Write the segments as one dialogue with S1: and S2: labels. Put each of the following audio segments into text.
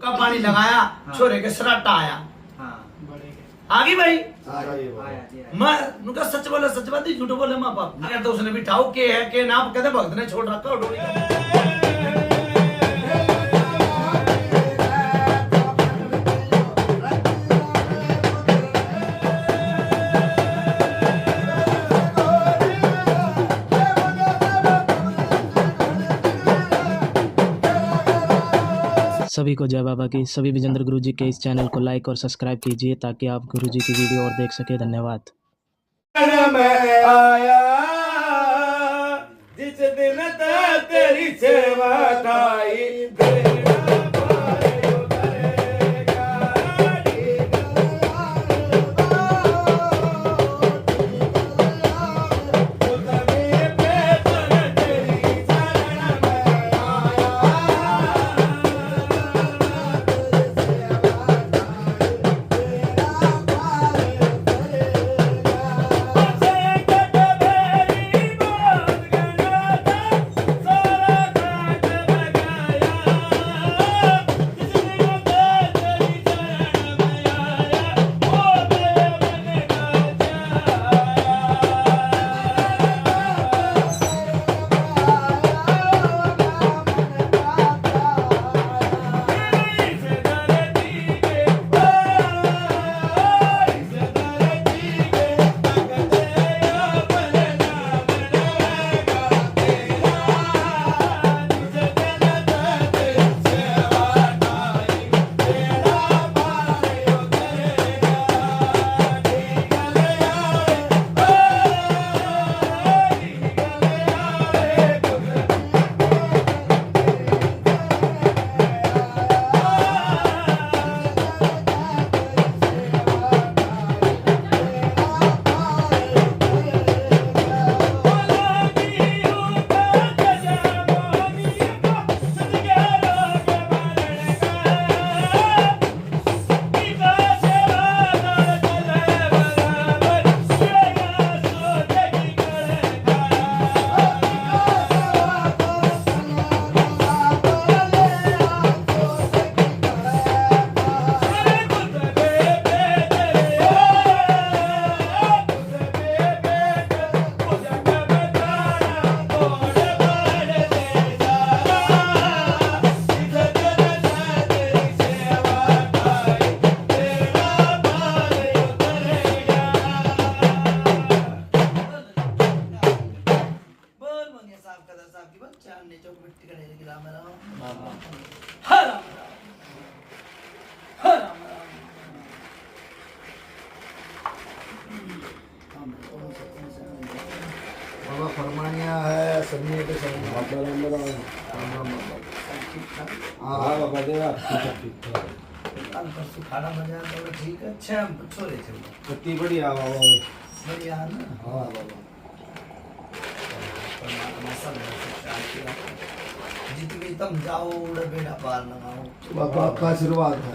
S1: का पानी लगाया, छोरे के सराटा आया। आगे भाई मैं उनका सच बोले सच बात ही, झूठ बोले माँ बाप। अगर तो उसने भी ठाऊ के है के ना कहते भक्त ने छोड़ रखा डोरी का।
S2: सभी को जय बाबा की। सभी विजेंद्र गुरु जी के इस चैनल को लाइक और सब्सक्राइब कीजिए ताकि आप गुरु जी की वीडियो और देख सके। धन्यवाद।
S3: मैं आया जिस दिन तेरी सेवा खाई
S4: बाबा फरमानिया है सभी के सब हाँ बाबा देवा
S1: कल परसों खाना बजा तो ठीक है। अच्छा छोरे थे
S4: कितनी बढ़िया बाबा
S1: बढ़िया है ना।
S4: हाँ बाबा
S1: परमात्मा सब जितनी तुम जाओ उड़े बेड़ा पार लगाओ।
S4: बाबा आपका आशीर्वाद है।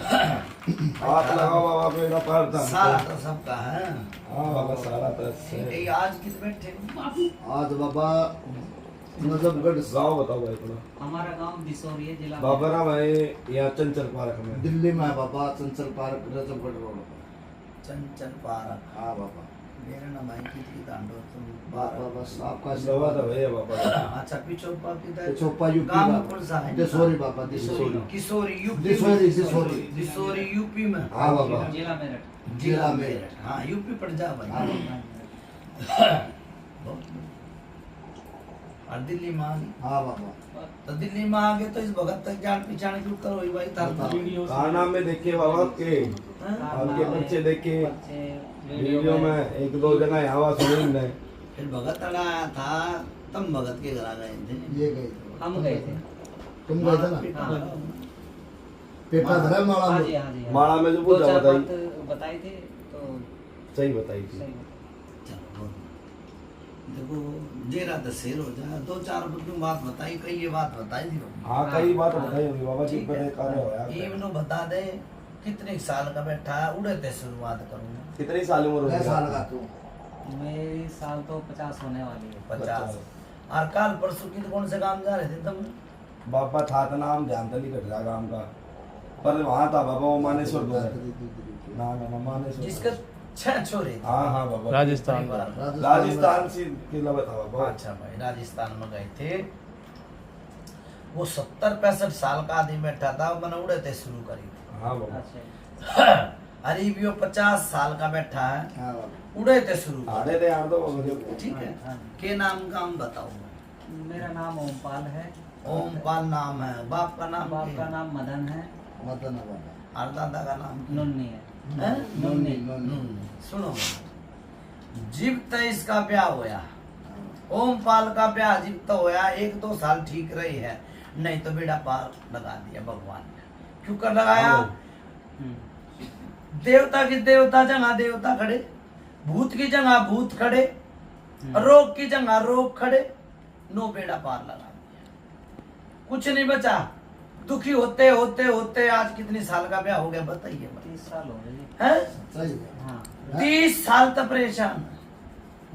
S4: हाथ लगाओ बाबा बेड़ा पार था
S1: सारा तो सबका है।
S4: हाँ बाबा सारा तो
S1: ये आज कितने बैठे
S4: आज बाबा नजफगढ़
S3: गाँव बताओ भाई थोड़ा।
S5: हमारा गांव दिसौरी है, जिला
S3: बाबा ना भाई यहाँ चंचल पार्क में
S4: दिल्ली में है बाबा चंचल पार्क नजफगढ़ रोड
S1: चंचल पारा।
S4: हाँ बाबा
S1: मेरा नाम है कितनी दांडो तुम
S4: बाबा बस आपका
S3: दवा
S4: आशीर्वाद
S3: तो भैया बाबा।
S1: अच्छा पिछोपा किधर
S4: चोपा यूपी
S1: गांव
S4: बाबा।
S1: कौन सा है
S4: दिसौरी बाबा
S1: दिसौरी किशोरी यूपी
S4: दिसौरी दिसौरी
S1: दिसौरी यूपी में।
S4: हाँ बाबा
S5: जिला मेरठ।
S4: जिला मेरठ
S1: हाँ यूपी पड़ जा भाई।
S4: हाँ
S1: और दिल्ली में आ गई।
S4: हाँ बाबा
S1: तो दिल्ली में आ गए तो इस भगत तक जान पहचान की उत्तर हुई भाई तार
S3: खाना में देखे बाबा के आपके बच्चे देखे वीडियो में एक दो जगह यहाँ सुनी ने।
S1: फिर भगत आया था तब भगत के घर गए थे।
S4: ये गए थे
S5: हम गए थे।
S4: तुम गए थे ना पेपर धरा माला
S5: हाँ
S4: में
S5: जी, हाँ जी, हाँ।
S3: माला में जो
S5: दो
S3: पूजा
S5: चार
S3: बताई
S5: बात बताई थी तो
S3: सही बताई थी।
S5: सही।
S1: चलो देखो जेरा तो शेर हो जाए। दो चार बुद्धू बात बताई कई ये बात बताई थी।
S3: हाँ कई बात बताई होगी बाबा जी
S1: ठीक
S3: पर
S1: है।
S3: कार्य होया।
S1: ये इन्हों बता दे कितने साल का बैठा है उड़े ते शुरुआत करूँगा।
S3: कितनी साल उम्र हो
S4: कैसा
S3: गई?
S4: लगा तू
S5: मेरी साल तो 50 होने वाली है।
S1: 50। और काल परसों की तो कौन से काम जा रहे थे तुम?
S3: बाबा था तो नाम ध्यान तो नहीं कट रहा काम का। पर वहाँ था बाबा वो मानेश्वर दो ना ना ना मानेश्वर
S1: जिसके 6 छोरे थे।
S3: हाँ हाँ बाबा
S2: राजस्थान
S3: राजस्थान से किला बता बाबा।
S1: अच्छा भाई राजस्थान में गए थे। वो 70-65 साल का आदमी बैठा था, वो मैंने उड़े थे शुरू करी।
S3: हाँ बाबा
S5: अच्छा
S1: अरे भी वो 50 साल का बैठा है,
S4: हाँ बाबा।
S1: उड़े थे शुरू करी।
S3: आड़े थे यार तो बाबा।
S1: ठीक है।
S5: हाँ।
S1: के नाम का हम बताओ।
S5: मेरा नाम ओमपाल है।
S1: ओमपाल नाम है। बाप का नाम
S5: बाप का नाम मदन है।
S4: मदन है बाबा।
S1: और दादा का नाम
S5: नुन्नी है।
S1: है?
S4: नन्नी
S1: सुनो, जीव तो इसका ब्याह होया, ओमपाल का ब्याह जीव तो होया, 1-2 साल ठीक रही है, नहीं तो बेड़ा पार लगा दिया भगवान ने। क्यों कर लगाया? देवता की देवता जगह देवता खड़े, भूत की जगह भूत खड़े, रोग की जगह रोग खड़े, नो बेड़ा पार लगा दिया, कुछ नहीं बचा। दुखी होते होते होते आज कितनी साल का ब्याह हो गया बताइए?
S5: 30 साल हो गए।
S1: हैं?
S4: सही है।
S5: हाँ
S1: 30 साल तक परेशान।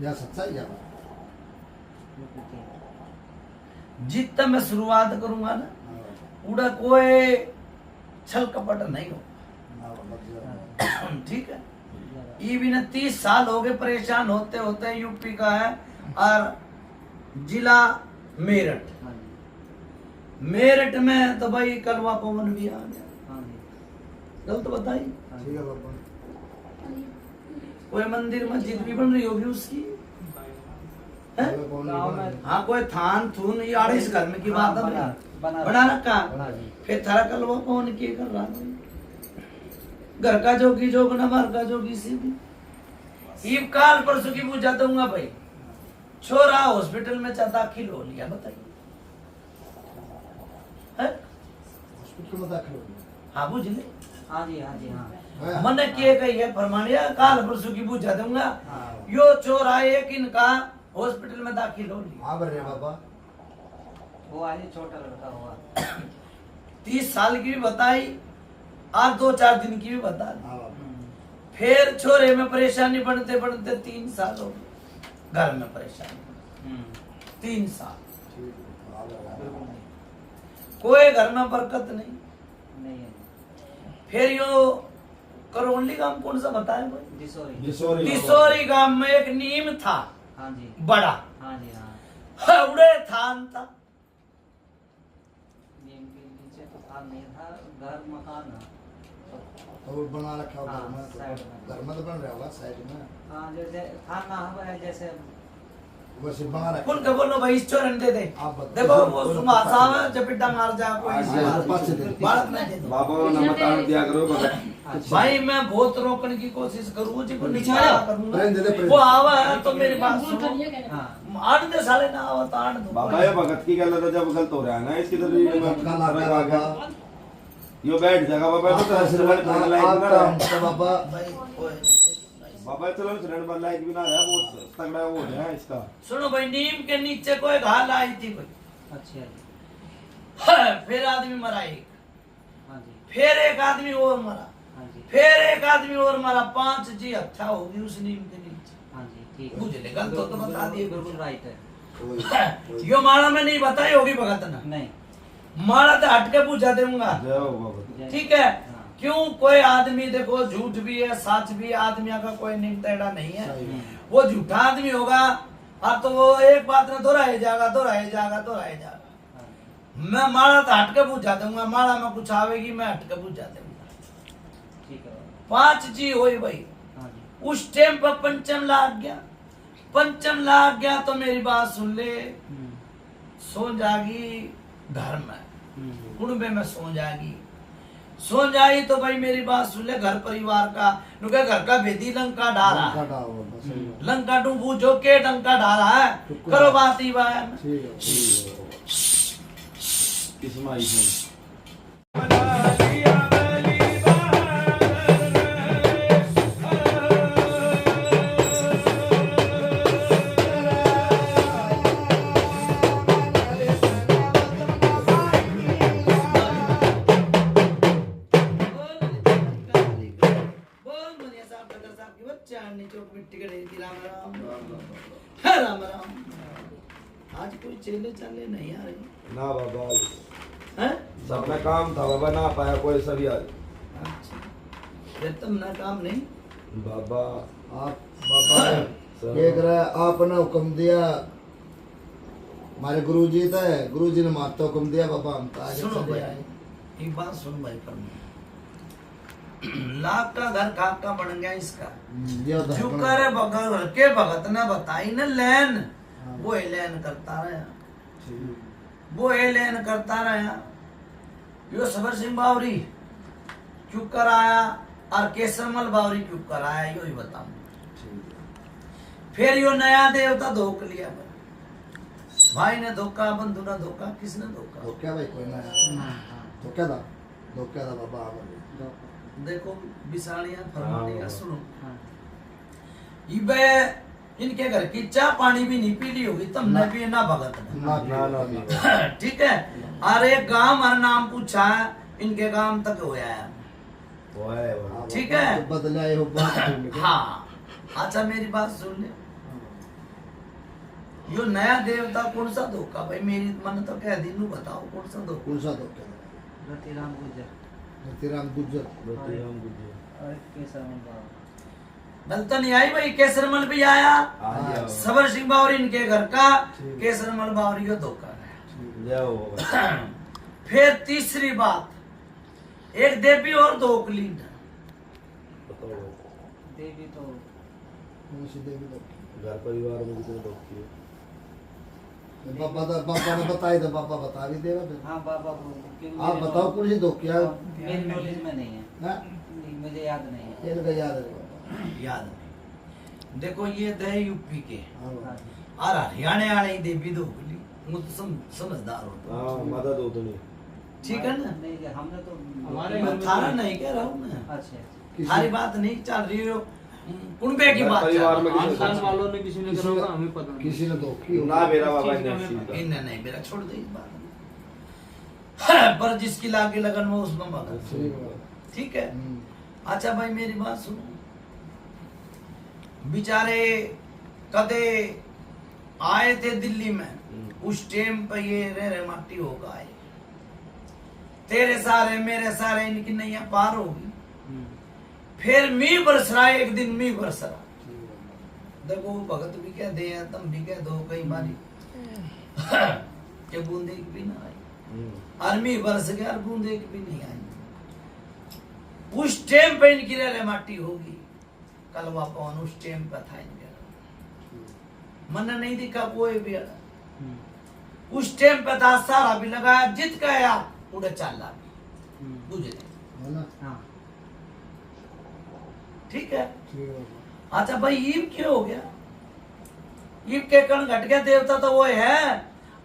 S4: यह सच्चाई है।
S1: जितना मैं शुरुआत करूंगा ना, उड़ा कोई छल कपट नहीं हो। ठीक है। ये भी ना 30 साल हो गए परेशान होते होते। यूपी का है और जिला मेरठ।
S5: हाँ जी।
S1: मेरठ में तो भाई कलवा पवन भी आ गया।
S5: हाँ जी।
S1: गलत बताई?
S4: ठीक है बाबा।
S1: कोई मंदिर मस्जिद भी बन रही होगी उसकी है?
S5: गाँव में
S1: हाँ कोई थान थून ये आड़े इस घर में की बात है
S5: बना-
S1: भाई।
S5: बना-
S1: बना रखा।
S5: हाँ जी।
S1: फिर थारा कलवा कौन के कर रहा है? घर का जोगी जोग न मार का जोगी सीधी। ईब काल परसों की पूजा दूंगा भाई, छोरा हॉस्पिटल में दाखिल हो लिया बताइए है?
S4: हॉस्पिटल में दाखिल हो गया।
S1: हाँ बुझ ले।
S5: हाँ जी। हाँ जी। हाँ
S4: हाँ।
S1: मैंने किए गई है फरमानिया काल परसों की पूजा दूंगा।
S5: हाँ।
S1: यो छोरा एक इनका हॉस्पिटल में दाखिल हो लिया।
S4: हाँ बड़े बाबा।
S5: वो आज छोटा लड़का हुआ।
S1: 30 साल की भी बताई और 2-4 दिन की भी बता दी।
S4: हाँ बाबा।
S1: फिर छोरे में परेशानी बढ़ते बढ़ते 3 साल हो गए घर में परेशानी। 3 साल
S4: ठीक है। हाँ बाबा।
S1: कोई घर में बरकत नहीं।
S5: नहीं है।
S1: फिर यो करौली गांव कौन सा बताया भाई?
S5: दिसोरी।
S3: दिसोरी
S1: दिसोरी गांव में एक नीम था
S5: हाँ जी।
S1: बड़ा,
S5: हाँ जी। हाँ
S1: उड़े थान था।
S5: नीम के नीचे तो था नहीं था, घर मकान है।
S4: तो वो बना रखा होगा
S5: हाँ,
S4: घर में।
S5: साइड में।
S4: घर में तो बन रहा होगा साइड में।
S5: हाँ जैसे थाना है जैसे
S4: वैसे बना रखा।
S1: खुल के बोलो भाई इस चोरन दे दे।
S4: आप बताओ।
S1: देखो वो सुमासा है जपिटा मार जा कोई
S3: आज ये
S1: बात
S4: पास से दे।
S1: बात नहीं दे दो।
S3: बाबा को नमक आड़ दिया करो भगत।
S1: भाई मैं बहुत रोकने की कोशिश करूँ जी को निछाया करूंगा।
S4: प्रेम दे दे, प्रेम।
S1: वो आवा है तो मेरी बात सुनो।
S5: हाँ
S1: 8 दे साले ना आवा तो 8 दो।
S3: बाबा ये भगत की गलत है जब गलत हो रहा है ना इसकी तो वीडियो में
S4: का लागा
S3: फर्क आ गया।
S4: बाबा।
S3: यो बैठ जाएगा बाबा तो सिरवन पर लाइक
S4: आप
S3: ना
S4: काम
S3: रहा
S4: तो बाबा।
S1: भाई कोई
S3: बाबा चलो सिरवन पर लाइक भी ना रहा बहुत तगड़ा वो है इसका।
S1: सुनो भाई नीम के नीचे कोई घाल आई थी कोई।
S5: अच्छी है।
S1: फिर आदमी मरा एक,
S5: हाँ जी।
S1: फिर एक आदमी और मरा,
S5: हाँ जी।
S1: फिर एक आदमी और मरा। 5 जी अच्छा होगी उस नीम के नीचे।
S5: हाँ जी ठीक
S1: बुझ ले गलत तो बता दिए
S5: बिल्कुल राइट है।
S4: वही-
S1: यो माला में नहीं बताई होगी भगत ना,
S5: नहीं
S1: माला तो हट के पूछा दूंगा।
S3: जय हो बाबा।
S1: ठीक है।
S5: हाँ।
S1: क्यों कोई आदमी देखो झूठ भी है सच भी है, आदमी का कोई निम टेढ़ा नहीं है।
S4: सही है।
S1: वो झूठा आदमी होगा और तो वो एक बात ना दोहराया जाएगा दोहराया जाएगा दोहराया जाएगा।
S5: हाँ,
S1: मैं माला तो हट के पूछा दूंगा, माला में कुछ आवेगी मैं हट के पूछा दूंगा।
S5: ठीक है।
S1: 5 जी हुई भाई।
S5: हाँ जी।
S1: उस टाइम पर पंचम लाग गया, पंचम लाग गया तो मेरी बात सुन ले, सो जागी घर में कुंबे में सो जागी, सो जाई तो भाई मेरी बात सुन ले घर परिवार का नुके घर का भेदी लंका डाला है,
S4: लगा हुआ बस सही है।
S1: लंका डूबू जो के डंका डाला है। करो बात ही बात में।
S4: ठीक है, ठीक है।
S3: इसमें इसमें
S1: बोल मुनिया साहब डगर साहब की बच्चा अन्नी चौक मिट्टी के ढेर की राम राम राम राम। आज कोई चेले चाले नहीं आ रहे।
S3: ना बाबा
S1: हैं?
S3: सब में काम था बाबा, ना पाया कोई सभी आज।
S1: अच्छा, फिर तुम ना काम नहीं।
S3: बाबा
S4: आप बाबा देख रहे हैं, आपने हुक्म दिया, हमारे गुरुजी थे, गुरुजी ने मारते हुक्म दिया बाबा, हम तो आगे
S1: सुनो
S4: चले
S1: भाई,
S4: आए।
S1: एक बात सुन भाई पर लाख का घर खाक का बन गया इसका।
S4: ये उधर
S1: जो
S4: बना।
S1: करे बगल के भगत ने बताई न लैन, वो एलेन करता रहा, वो एलेन करता रहा। यो सबर सिंह बावरी क्यों कराया और केसरमल बावरी क्यों कराया, यो ही बताऊं। फिर यो नया देवता धोख लिया भाई ने धोखा, बंधु ने धोखा, किसने धोखा?
S4: तो क्या भाई कोई ना तो क्या था, तो क्या था बाबा आप
S1: देखो बिसाड़ियां फरमानियां सुनो।
S5: हाँ।
S1: इबे इनके घर की चाय पानी भी नहीं पी ली होगी तुमने भी ना भगत ने।
S3: ना
S1: ठीक है। और एक गांव हर नाम पूछा, इनके गांव तक होया है।
S3: वो
S1: ठीक है।
S4: तो बदलाए हो बात।
S1: हाँ अच्छा मेरी बात सुन ले, यो नया देवता कौन सा धोखा भाई, मेरी मन तो कह दी नू बताओ कौन सा धोखा?
S4: कौन सा तो क्या
S5: रतिराम गुजर
S4: रतिराम गुजर
S5: और केसरमल बाबा।
S1: गल तो नहीं आई भाई, केसरमल भी आया, सबर सिंह बावरी इनके घर का, केसरमल बावरी को धोखा है। फिर तीसरी बात, एक देवी और दो कुलीन।
S5: देवी तो
S4: कौन सी देवी तो
S3: घर परिवार में कितने लोग किए?
S4: बाबा ने बताई तो बाबा बता भी देगा फिर।
S5: हाँ बाबा को क्योंकि
S4: आप
S5: मेरे
S4: बताओ कौन सी दो क्या
S5: मेरी नॉलेज में नहीं है,
S4: हाँ?
S5: मुझे याद नहीं है।
S4: इनका याद है बाबा।
S1: याद नहीं। देखो ये थे यूपी के
S4: हाँ बाबा।
S1: और हरियाणा वाले देवी दो कुली, वो तो समझदार होता।
S3: हाँ मदद हो तो नहीं।
S1: ठीक है ना,
S5: नहीं हमने तो
S1: मैं थारा नहीं कह रहा हूँ मैं,
S5: अच्छा
S1: थारी बात नहीं चल रही हो, कुनबे की बात चल
S3: परिवार
S1: रही
S3: में
S1: है।
S3: किसी ने-
S6: वालों ने किसी ने करा होगा, हमें पता नहीं।
S4: किसी ने तो की होगी।
S3: ना मेरा बाबा
S6: चीज़ का
S3: ने
S6: हमें
S3: सीखा।
S1: इन्हें नहीं मेरा छोड़ दे इस बात पर जिसकी लागे लगन वो उसमें मगन।
S4: सही बात।
S1: ठीक है। अच्छा भाई मेरी बात सुनो, बेचारे कदे आए थे दिल्ली में, उस टाइम पे ये रे माटी होगा आए, तेरे सारे मेरे सारे इनकी नैया पार होगी। फिर मी बरस रहा है, एक दिन मी बरस रहा। देखो वो भगत भी कह दे, तुम भी कह दो कई बारी कि बूंदे की भी ना आई, और मी बरस गया और बूंदे की भी नहीं आई। उस टाइम पे इनकी रे माटी होगी, कलवा पवन उस टाइम पे था इनके, मन नहीं दिखा कोई भी। उस टाइम पे था, सारा भी लगाया, जित गया उड़े चाला भी, बुझे
S4: है ना?
S5: हाँ
S1: ठीक है।
S4: ठीक है बाबा।
S1: अच्छा भाई ईब क्यों हो गया, ईब के कण घट गया, देवता तो वो है,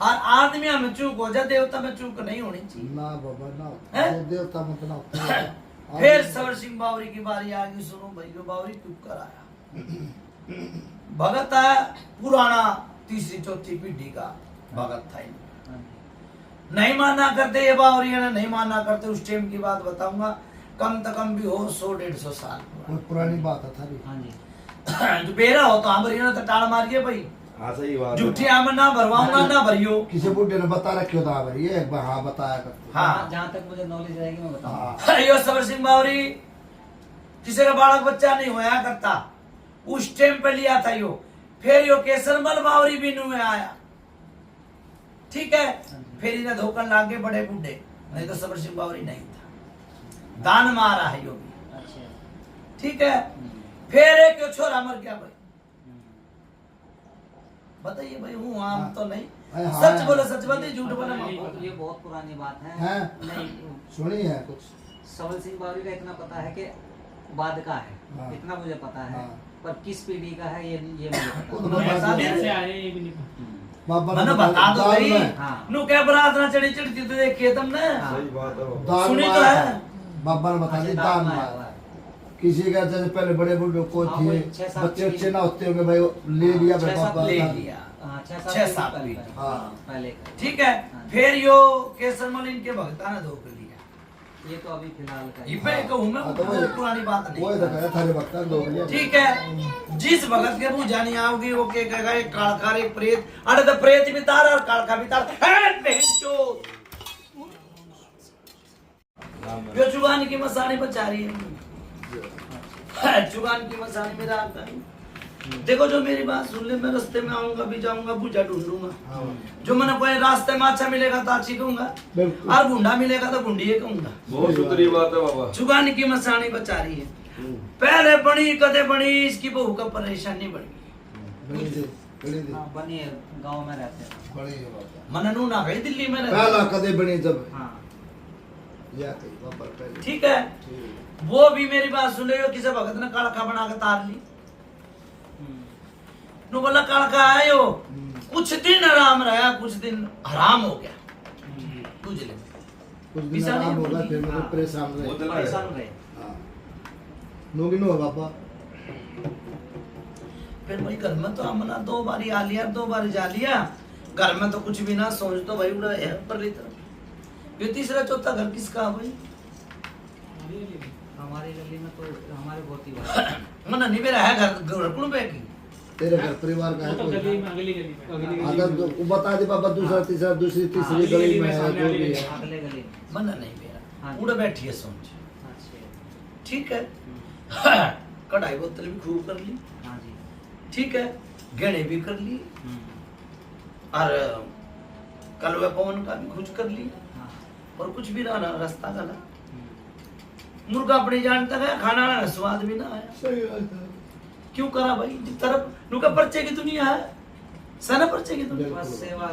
S1: और आदमी में चूक हो जाए, देवता में चूक नहीं होनी चाहिए।
S4: ना बाबा ना,
S1: हैं?
S4: वो देवता मत ना होता है।
S1: फिर सबर सिंह बावरी की बारी आ गई। सुनो भाई, जो बावरी चुप कर आया, भगत है पुराना, तीसरी चौथी पीढ़ी का भगत था इनका।
S5: हाँ।
S1: नहीं माना करते ये बावरी ने, नहीं माना करते। उस टाइम की बात बताऊंगा, कम से कम भी हो 100-150 साल
S4: कोई पुरानी बात है थारी।
S5: हाँ जी
S1: जो बेरा हो तो हमारी ने तो टाल मारिए भाई,
S3: हाँ सही बात है।
S1: झूठी आम ना भरवाऊंगा ना भरियो।
S4: किसी बुढ़े ने बता रखे था भाई, ये एक बार हाँ बताया करते।
S1: हाँ
S5: जहाँ तक मुझे नॉलेज रहेगी मैं बताऊंगा।
S4: हाँ
S1: यो सबर सिंह बावरी किसी का बालक बच्चा नहीं होया करता, उस टाइम पे लिया था यो। फिर यो केसरमल बावरी भी में आया, ठीक है। फिर इन्हें धोखन लागे बड़े बूढ़े, नहीं तो सबर सिंह बावरी नहीं था, दान मारा है यो भी,
S5: अच्छा
S1: ठीक है। फिर एक यो छोरा मर गया भाई, बताइए भाई हूँ आम तो नहीं,
S4: हाँ,
S1: सच
S4: हाँ।
S1: बोले सच बात, झूठ बोले
S5: ये
S1: मत बोलो।
S5: ये बहुत पुरानी बात है।
S4: हैं?
S5: नहीं
S4: सुनी है कुछ।
S5: सबल सिंह बावरी का इतना पता है कि बाद का है,
S4: हाँ।
S5: इतना मुझे पता है।
S4: हाँ।
S5: पर किस पीढ़ी का है ये मुझे
S4: वो
S5: पता
S4: तो
S5: नहीं।
S1: बता दे।
S6: कैसे आए ये भी नहीं पता।
S4: बाबा
S1: मैंने बता दो
S4: दाल
S1: भाई,
S4: में-
S5: हाँ।
S1: नु क्या प्रार्थना चढ़ी चढ़ती तो देखिए तुमने,
S3: सही बात है बाबा।
S4: दाल
S1: सुनी
S4: में
S1: तो
S4: आया
S1: है।
S4: था। बाबा ने बता दी
S5: अच्छा,
S4: दान
S5: दान
S4: में
S5: में
S4: आया।
S5: आया।
S4: किसी का जैसे पहले बड़े बुढ़े को
S5: हाँ,
S4: थे,
S5: वही 6-7
S4: बच्चे
S5: पीढ़ी।
S4: अच्छे ना होते होंगे भाई, वो ले लिया भाई
S5: 6-7
S4: बाबा
S1: ले
S4: दान।
S1: लिया,
S5: हाँ
S1: 6-7
S5: 6-7
S1: पीढ़ी।
S4: हाँ।
S5: पहले का।
S1: ठीक है। फिर यो केसरमल इनके भक्ता ने धोखे लिया,
S5: ये तो अभी फिलहाल का
S1: ये
S5: ही।
S1: पे कहूँ मैं,
S4: हाँ, तो
S1: बहुत
S4: वही-
S1: पुरानी बात
S4: वो तो
S1: नहीं।
S4: कहे थारे भक्ता दो लिया।
S1: ठीक है। जिस भगत के मुंह जानी आओगी वो के कहेगा एक कालकार एक प्रेत, अरे तो प्रेत भी तार और कालका भी तार। है बहनचोद। जो चुगान की मसानी बचा रही है, चुगान की मसानी मेरा आता है। देखो जो मेरी बात सुन ले, मैं रास्ते में आऊंगा भी जाऊंगा भूजा ढूंढूंगा। जो मैंने कोई रास्ते में अच्छा मिलेगा तो अच्छी कहूंगा, और गुंडा मिलेगा तो गुंडी कहूंगा।
S3: बहुत सुथरी बात है बाबा।
S1: चुगान की मसानी बचा रही है। पहले बनी कदे बनी, इसकी बहू का परेशानी बढ़ गई।
S5: हाँ, बनी है, गांव में रहते हैं।
S1: मननू ना गई दिल्ली में रहते।
S4: पहला कदे बनी जब
S5: हाँ
S4: या कहीं बाबा पहले।
S1: ठीक है, वो भी मेरी बात सुन रही हो, किसी भगत ने कालखा बना के तार ली। नु बोला कालखा आयो, कुछ दिन आराम रहा, कुछ दिन हराम हो गया। बुझ ले,
S4: कुछ दिन आराम होगा, फिर मेरे परेशान रहे।
S5: परेशान रहे।
S4: हाँ नोगी नो बाबा।
S1: फिर भाई घर में तो हमने 2 बारी आ लिया, 2 बारी जा लिया। घर में तो कुछ भी ना सोच, तो भाई उड़ा है पर ली तरफ। ये तीसरा चौथा घर किसका है भाई?
S5: हमारी गली में तो हमारे बहुत ही बात
S1: मना नहीं मेरा है घर, घर कौन पे की?
S4: तेरे घर परिवार का है
S6: तो
S4: कोई?
S6: गली में, अगली गली में।
S4: अगर तो बता दे बाबा, दूसरा तीसरा दूसरी तीसरी गली में है जो भी है।
S5: अगले गली में।
S1: मना नहीं मेरा,
S5: हाँ।
S1: उड़ा बैठी है सोच।
S5: अच्छा।
S1: ठीक है, कढ़ाई बोतल भी खूब कर ली।
S5: हाँ जी।
S1: ठीक है, गहने भी कर ली,
S5: हम्म,
S1: और कलवा पवन का भी कुछ कर ली,
S5: हाँ,
S1: और कुछ भी ना रास्ता गला।
S5: हम्म,
S1: मुर्गा अपनी जान तक है, खाना ना स्वाद भी ना आया।
S4: सही बात है।
S1: क्यों करा भाई? जिस तरफ नुका पर्चे की दुनिया है, सना पर्चे की दुनिया।
S5: बस सेवा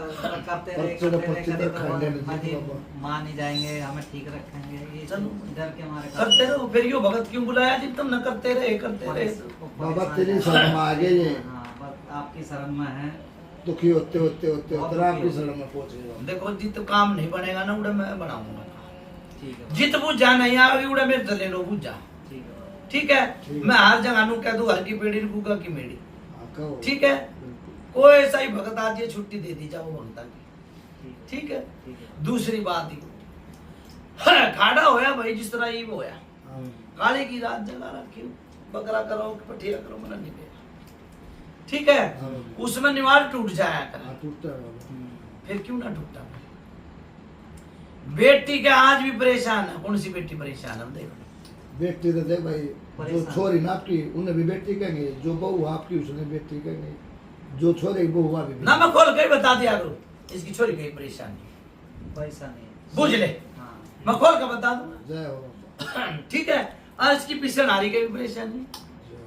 S5: करते रहे,
S4: पर्चे तो पर्चे
S5: कभी
S4: तो
S5: तो
S4: खाने नहीं
S5: हाँ जी,
S4: देते बाबा।
S5: मान ही जाएंगे, हमें ठीक रखेंगे, ये
S1: चलो।
S5: डर के मारे
S1: करते रहो, फिर यो भगत क्यों बुलाया जी? तुम न करते रहे, करते रहे।
S4: बाबा तेरी शरण में आ गए ये।
S5: हाँ, बस आपकी शरण में है।
S4: दुखी होते होते होते होते आपकी शरण में पहुंच गए।
S1: देखो जित काम नहीं बनेगा ना, उड़े मैं बनाऊंगा।
S5: ठीक है,
S1: जित बुझा नहीं आएगी, उड़े मेरे से ले लो बुझा।
S5: ठीक है,
S1: ठीक है, मैं हर जगह नू कह दूं हर की पेड़ी गुगा की मेड़ी।
S4: हाँ, कहो।
S1: ठीक है, कोई ऐसा ही भगत आज ये छुट्टी दे दी जाओ भगता की। ठीक है,
S5: ठीक है।
S1: दूसरी बात ही खाड़ा होया भाई, जिस तरह ही वो होया।
S4: हाँ,
S1: काले की रात जगा रखी, बकरा करो पठिया करो, मना नहीं दे। ठीक है, उसमें निवार टूट जाया कर,
S4: हाँ, टूटता है बाबा।
S1: फिर क्यों ना टूटा? बेटी के आज भी परेशान है। कौन सी बेटी परेशान है? देखो
S4: बेटी तो देख भाई, जो
S5: परेशान।
S4: छोरी ना आपकी उन्हें भी बेटी कहेंगे, जो बहू आपकी उसने बेटी कहेंगे, जो छोरी बहू हुआ भी
S1: ना मैं खोल के ही बता दिया करो, इसकी छोरी कहीं परेशानी
S5: पैसा नहीं है।
S1: बुझ ले,
S5: हाँ,
S1: मैं खोल के बता दूंगा।
S4: जय हो बाबा।
S1: ठीक है, और इसकी पीछे नारी की भी परेशानी,
S4: जय,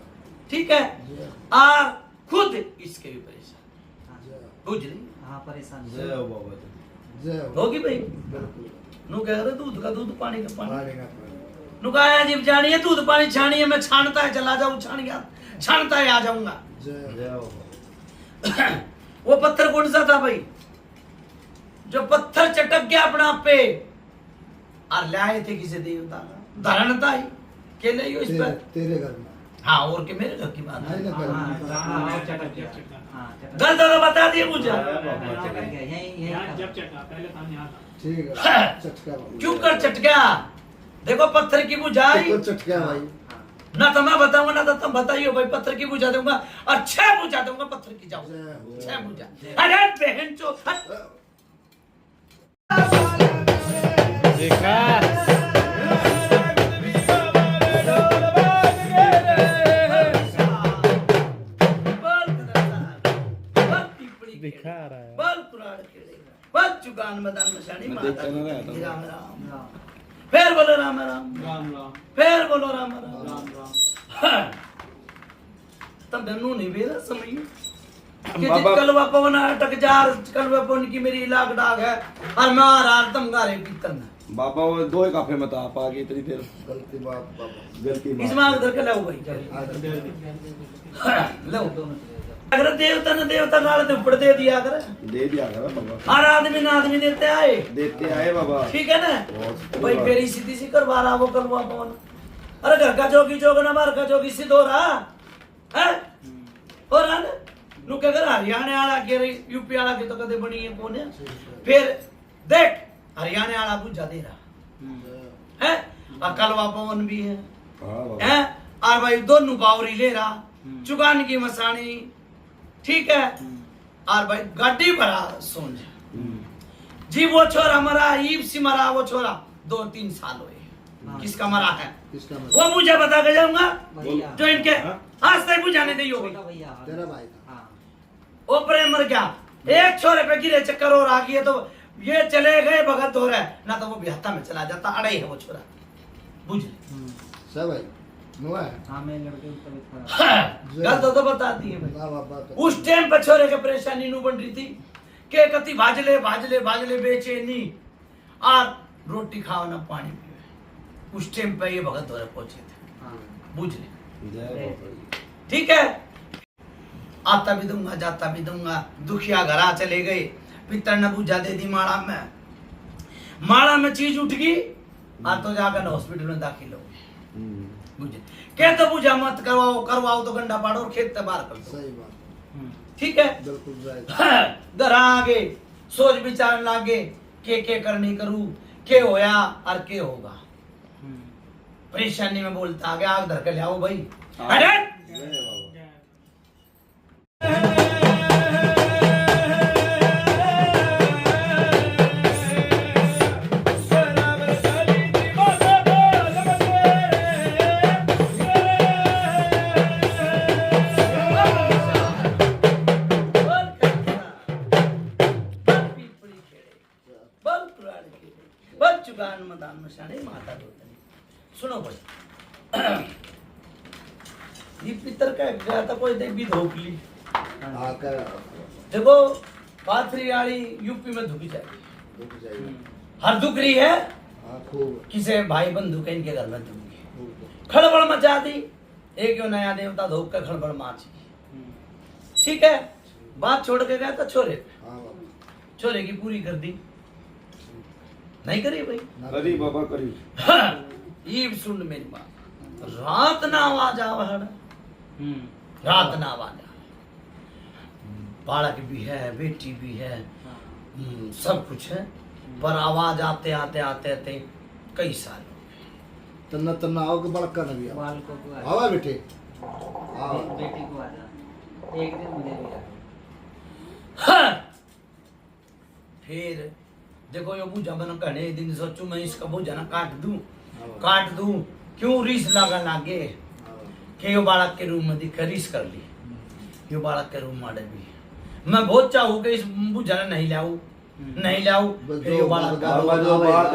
S1: ठीक है,
S4: जय,
S1: और खुद इसके भी परेशानी।
S5: हाँ,
S4: जय,
S1: बुझ ली?
S5: हाँ, परेशान
S3: जय हो बाबा।
S4: जय हो।
S1: होगी भाई।
S4: बिल्कुल।
S1: नु कह रहे दूध का दूध, पानी का पानी।
S4: पानी का पानी।
S1: नु कहा जीव जानी है, दूध पानी छानी है, मैं छानता है चला जाऊं, छान गया छानता है आ जाऊंगा।
S4: जय
S3: जय हो बाबा।
S1: वो पत्थर कौन सा था भाई, जो पत्थर चटक गया अपना आप पे, और लाए थे किसी देवता का धारण था ही के ले इस पर।
S4: तेरे घर में।
S1: हाँ, और के मेरे घर की बात है।
S4: नहीं ना घर में।
S5: हाँ,
S6: चटक गया, चटका।
S5: हाँ, चटक।
S1: गलत तो बता दिए मुझे।
S5: चटक गया, यही
S6: यहाँ
S5: था।
S6: जब चटका, पहले काम यहाँ था।
S4: ठीक है, चटका बाबा।
S1: क्यों कर चटका? देखो पत्थर की बुझाई
S4: तो चटका भाई।
S1: ना तो मैं बताऊंगा ना तो तुम बताइए भाई। पत्थर की बुझा दूंगा और 6 बुझा दूंगा, पत्थर की जाऊंगा।
S4: जय हो।
S1: 6 बुझा। अरे बहन चो, दिखा रहा है बल कुराड़ के बल चुकान मैदान में शानी माता की राम राम। फिर बोलो राम राम,
S6: राम राम,
S1: फिर बोलो राम राम।
S6: राम राम।
S1: तब धनु नहीं बेरा समय कि
S3: बाबा-
S1: कलवा पवन अटक जार, कलवा पवन की मेरी लाग डाग है, और मैं आ रहा तम गारे कीर्तन।
S3: बाबा वो 2 काफे मत आप आगे इतनी देर।
S4: गलती बाप बाबा।
S3: गलती
S1: इस मांग धर के लाओ भाई, लो। अगर देवता ने देवता नाल ते ऊपर दे दिया कर,
S3: दे दिया करा बाबा।
S1: और आदमी ना आदमी देते आए।
S3: देते आए बाबा।
S1: ठीक है ना
S3: बहुत
S1: भाई, मेरी सीधी सी करवा रहा वो कलवा पवन। अरे घर का जोगी जोगना, बाहर का जोगी सिद्ध हो रहा है, हो रहा ना। नु के घर हरियाणा वाला के यूपी वाला की तो कदे बनी है कौन है। फिर देख हरियाणा वाला बुझा दे रहा है, और कलवा पवन भी है,
S3: हाँ बाबा।
S1: हैं? और भाई दोनों बावरी ले रहा, चुगान की मसानी, ठीक है, और भाई गाड़ी भरा सोन जी। वो छोरा मरा, ईब सी मरा वो छोरा, 2-3 साल हुए। किसका मरा है
S4: किसका
S1: वो मुझे बता के जाऊंगा
S5: भैया
S1: जो इनके आज तक बुझाने दी होगी
S5: छोटा भैया
S4: तेरा भाई था।
S5: हाँ
S1: वो प्रेम मर गया एक छोरे पे गिरे चक्कर और आ गई तो ये चले गए भगत हो रहा है ना तो वो बिहत्ता में चला जाता अड़े है वो छोरा बुझ ले
S4: सब भाई हुआ है
S5: हाँ मेरे लड़के की तबीयत खराब
S1: गलत तो बताती है भाई
S4: वाह वाह वाह।
S1: उस टाइम पे छोरे के परेशानी नु बन रही थी के कति भाजले बेचैनी और रोटी खाओ ना पानी पियो उस टाइम पे ये भगत हो रहे पहुंचे थे
S5: हाँ
S1: बुझ ले
S3: जय बाबा जी।
S1: ठीक है आता भी दूंगा जाता भी दूंगा दुखिया घरा चले गए पितर ने बुझा दे दी माड़ा में चीज उठ गई आ तो जाकर हॉस्पिटल में दाखिल हो बुझे क्या तो बुझा मत करवाओ तो गंडा पाड़ो और खेत बाहर कर दो
S4: सही बात
S1: ठीक है
S4: बिल्कुल राइट।
S1: घर आगे सोच विचार लागे के करनी करूं के होया और के होगा परेशानी में बोलता आगे आग धर के ले आओ भाई अरे
S3: जय बाबा।
S1: सुनो भाई ये पितर का गया था कोई देख भी धोखली
S4: आकर
S1: देखो पाथरी वाली यूपी में धुकी जाएगी
S4: रुक जाइए।
S1: हर दुख रही है
S4: हाँ खूब
S1: किसे भाई बंधु के इनके घर में धुकी
S4: खूब।
S1: खड़बड़ मचा दी एक यो नया देवता धोख कर खड़बड़ माची ठीक है बात छोड़ के गया था छोरे
S4: हाँ बाबा।
S1: छोरे की पूरी कर दी नहीं करी भाई
S3: करी बाबा करी।
S1: ये सुन मेरी बात रात ना आवाज आवड़ रात ना आवाज बालक भी है बेटी भी है सब कुछ है पर आवाज आते आते आते आते कई साल हो गए
S4: तन्ना तन्ना आओ के बड़का नबी आओ
S5: बाल को आ
S4: आवा बेटे आओ
S5: बेटी को आ जा एक दिन मुझे भी आ
S1: हाँ। फिर देखो ये बूझा बना कहने दिन सोचू मैं इसका बूझा ना काट दूं क्यों रीस लगा लागे कि यो बालक के रूम में दिख रीस कर ली यो बालक के रूम में भी मैं बहुत चाहूँ कि इस बूझा नहीं लाऊं फिर यो बालक का
S3: बाबा जो बात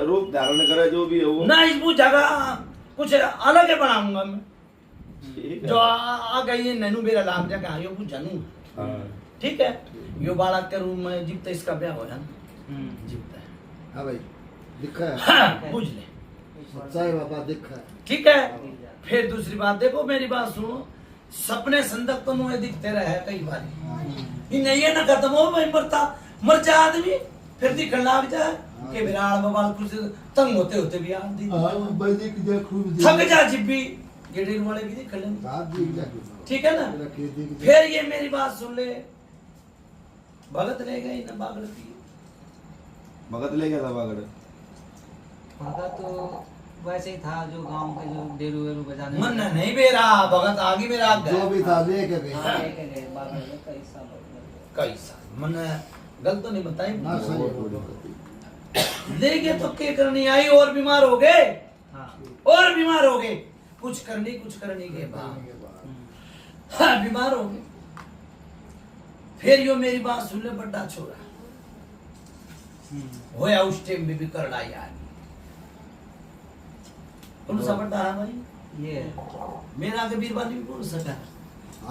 S3: रूप धारण करे जो भी है वो
S1: ना इस बूझा का कुछ अलग है बनाऊंगा मैं
S3: ठीक
S1: जो
S3: है।
S1: आ गई है नैनू मेरा लाभ जगह यो बूझा नू
S3: हाँ।
S1: ठीक है यो बालक के रूम में जिब तक इसका ब्याह हो जाना जिब तक
S4: हाँ भाई दिखा है
S1: हाँ, बुझ ले
S4: सच्चा है बाबा दिखा है
S1: ठीक है फिर दूसरी बात देखो मेरी बात सुनो सपने संदक तो मुझे दिखते रहे कई बार नहीं है ना खत्म हो भाई मर जाए आदमी फिर दिखने लग जाए कि विराट बाबा कुछ तंग होते होते भी आदमी
S4: भाई दिख जा खूब
S1: थक जा जिब्बी गेडीर वाले भी दिख लेंगे
S4: रात दिख जा
S1: ठीक है ना
S4: तेरा खेत दिख जा
S1: फिर ये मेरी बात सुन ले भगत ले गई ना बागड़ की
S3: भगत ले गया था बागड़
S5: भगत तो वैसे ही था जो गांव के जो डेरू वेरू बजाने
S1: मन नहीं बेरा भगत आगे मेरा आग
S4: जो भी था लेके गए
S5: हाँ, लेके गए बाबा ने कई साल हो गए
S1: कई साल मन गलत तो नहीं बताई
S4: ना सही है।
S1: ले गए तो क्या करनी आई और बीमार हो गए
S5: हाँ
S1: और बीमार हो गए कुछ करने के बाद हाँ, बीमार हो गए फिर यो मेरी बात सुन ले बड़ा छोरा होया उस टाइम भी कर लाई आदमी कौन सा बड़ा है भाई
S5: ये
S1: मेरा के बीरबानी भी कौन सा है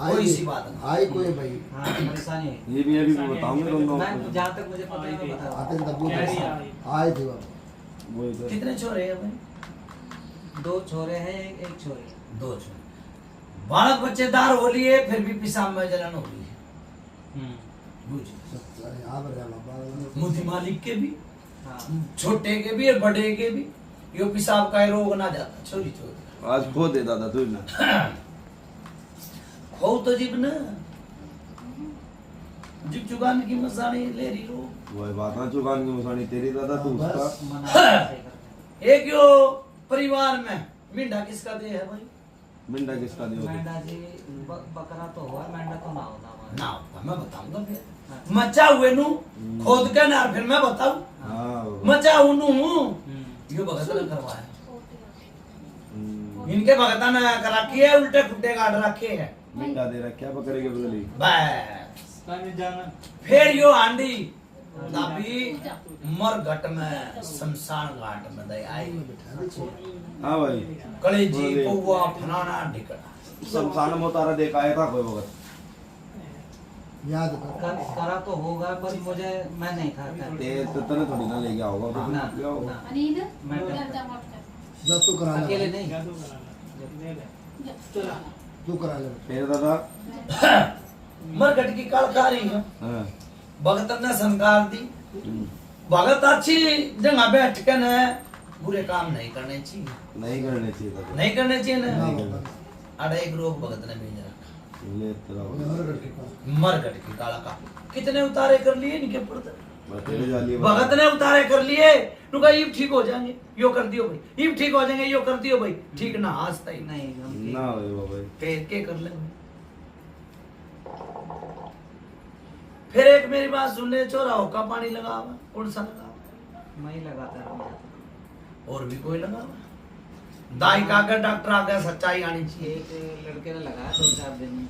S4: आई
S1: कोई सी बात नहीं
S4: आई कोई भाई
S5: हाँ परेशानी है
S3: ये भी अभी बताऊंगे दोनों
S5: मैं जहाँ तक मुझे पता है मैं बता
S4: आते तब
S6: कैरी
S4: आए थे बाबा
S3: वो इधर
S1: कितने छोरे हैं भाई
S5: दो छोरे हैं एक छोरी
S1: दो छोरे बालक बच्चेदार हो लिए फिर भी पिशाब में जलन हो रही है बुझ
S4: सच्चा है यहाँ पर बाबा
S1: मोती मालिक के भी
S5: हाँ
S1: छोटे के भी और बड़े के भी यो पिशाब का रोग ना जाता छोरी छोरी
S3: आज खो दे दादा तू ना
S1: खो तो जीव न जिप चुगान की मसानी ले रही रो
S3: वो बात ना चुकान की मुसानी तेरी दादा तू उसका
S5: मना ऐसे करते
S1: एक यो परिवार में मिंडा किसका दे है भाई
S3: मिंडा किसका दियो
S5: मेंढा जी बकरा तो हुआ मेंढा तो ना होता हमारे
S1: ना होगा मैं बताऊंगा फिर मचा हुए नु खोद के ना फिर मैं बताऊं
S3: हाँ
S1: मचा उनु हूं यो भगत ने करवाया इनके भगता ने कर रखी है, उल्टे खुट्टे काट रखे है
S3: मीठा दे रखा है बकरे के बदले।
S1: बस
S6: काने जाना
S1: फिर यो आंडी दाबी मरघट में शमशान घाट में दे आई।
S3: हाँ भाई
S1: कलेजी पौवा फलाना ढिकड़ा
S3: शमशान में उतारा देखा आया था कोई वक्त।
S4: याद कर
S5: करा तो होगा पर मुझे मैं नहीं खाता
S3: तो तने थोड़ी ना ले गया होगा।
S5: ना
S3: क्या होगा?
S5: ना
S7: अनीद
S5: मैं
S4: जब तू करा ले
S5: अकेले नहीं
S6: जादू करा ले चला
S4: तू करा ले
S3: फिर दादा
S1: मरघट की कलकारी है
S3: हाँ
S1: भगत ने संकार दी। भगत अच्छी जगह बैठ के न बुरे काम नहीं करने चाहिए,
S3: नहीं करने चाहिए दादा।
S1: नहीं करने चाहिए
S4: ना
S1: ना।
S4: बाबा
S1: अरे एक रोग भगत ने भेज रखा
S3: ले तेरा
S4: मरघट के पास
S1: मरघट की काला का कितने उतारे कर लिए इनके पर्दे
S3: बतेरे जाली
S1: भगत ने उतारे कर लिए। नुका ये ठीक हो जाएंगे, यो कर दियो भाई, ये ठीक हो जाएंगे, यो कर दियो भाई। ठीक ना आज तक
S5: नहीं हम
S3: ना भाई बाबा।
S1: के कर ले। फिर एक मेरी बात सुन ले, चोरा होका पानी लगा हुआ, कौन सा लगा हुआ?
S5: मैं ही लगाता रहूंगा।
S1: और भी कोई लगा हुआ? दाई का आगे डॉक्टर आ गया, सच्चाई आनी चाहिए।
S5: एक लड़के ने लगाया 2-4 दिन में,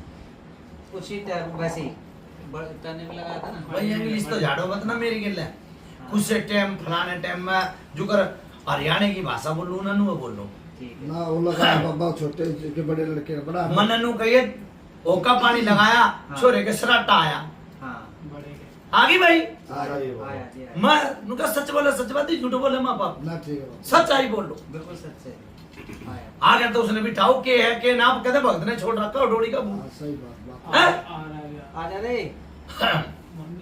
S5: कुछ ही टाइम वैसे ही टर्ने में लगाया था ना।
S1: भाई इंग्लिश तो झाड़ो मत ना मेरी गिल्ला। कुछ से टाइम फलाने टाइम में जुकर हरियाणा की भाषा बोलूं ना नु बोलूं
S5: ठीक है।
S4: ना वो लगा बाबा छोटे के बड़े लड़के का बड़ा
S1: मन नु कहिए ओका पानी लगाया,
S5: हाँ।
S1: छोरे के सराटा आया।
S5: हाँ
S6: बड़े के
S1: आगी भाई
S3: आया ये बाबा।
S5: आया जी आया।
S1: मैं नुका सच बोले सच बात ही, झूठ बोले माँ बाप।
S4: ना ठीक है बाबा
S1: सच्चाई बोलो।
S5: बिल्कुल सच है। आया।
S1: आ गया तो उसने भी ठाऊ के है के ना कहते भक्त ने छोड़ रखा डोड़ी का मुंह।
S4: हाँ, सही बात बात
S1: हैं?
S6: आ रहा है
S5: आजा रे।
S6: मम्मी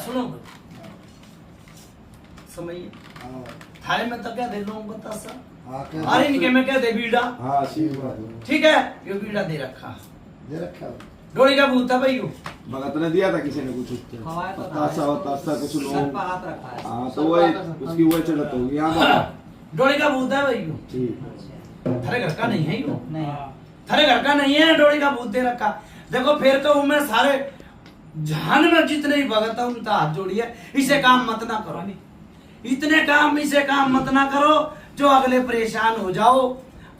S1: सुनो समय
S4: हाँ
S1: थाले में तो क्या दे लो बता सा।
S4: हाँ क्या
S1: अरे इनके में क्या दे बीड़ा,
S3: हाँ सी बात है।
S1: ठीक है ये बीड़ा दे रखा,
S4: दे रखा है।
S1: डोरी का भूत था भाई यो।
S3: भगत ने दिया था किसी ने कुछ
S5: हवाए तो
S3: तासा तासा कुछ
S5: सर
S3: लोग।
S5: पर हाथ रखा है।
S3: हाँ तो वही उसकी वही चढ़त होगी यहाँ
S1: डोरी का भूत है भाई यो।
S3: ठीक
S1: थारे घर का नहीं है यो,
S5: नहीं
S1: थारे घर का नहीं है, डोरी का भूत दे रखा। देखो फिर तो उनमें सारे जहान में जितने ही भगत है उनका हाथ जोड़िए, इसे काम मत ना करो, इतने काम इसे काम मत ना करो जो अगले परेशान हो जाओ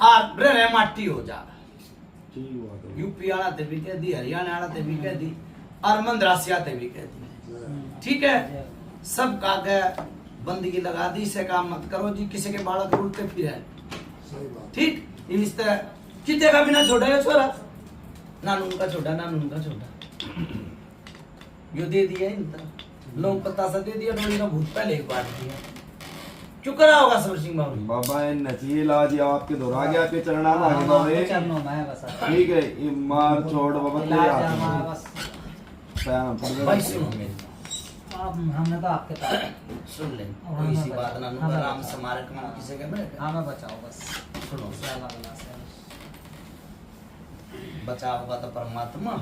S1: और रे माटी हो जा।
S3: ठीक बात है।
S1: यूपी आला ते भी कह दी, हरियाणा आला ते भी कह दी और मंदरासिया ते भी कह दी, ठीक है। सब का के बंदगी लगा दी, इसे काम मत करो जी, किसी के बालक उड़ते फिर है,
S4: सही बात
S1: ठीक। इस तरह कितने का बिना छोड़ेगा छोरा, नानू का छोटा नानू का छोटा यो दे दिया इन तरह। लोग पता सा दे दिया डोली का भूत पहले एक बार दिया क्यों करा होगा सबर सिंह बाबू
S3: बाबा ये नचिए लाज आपके दोहरा गया आपके चरणा में आगे बाबा
S5: चरणों में है बस
S3: ठीक है ये मार छोड़ बाबा तेरे
S5: इलाज
S3: हाथ
S5: हमारा
S3: में
S5: बस
S3: पैर पड़ गया
S1: भाई सुनो मेरी
S5: अब हमने तो आपके पास
S1: सुन ले कोई सी बात ना नु राम समारक में किसे के मैं
S5: हमें बचाओ बस
S1: सुनो
S5: साला वाला से
S1: बचाओगा तो परमात्मा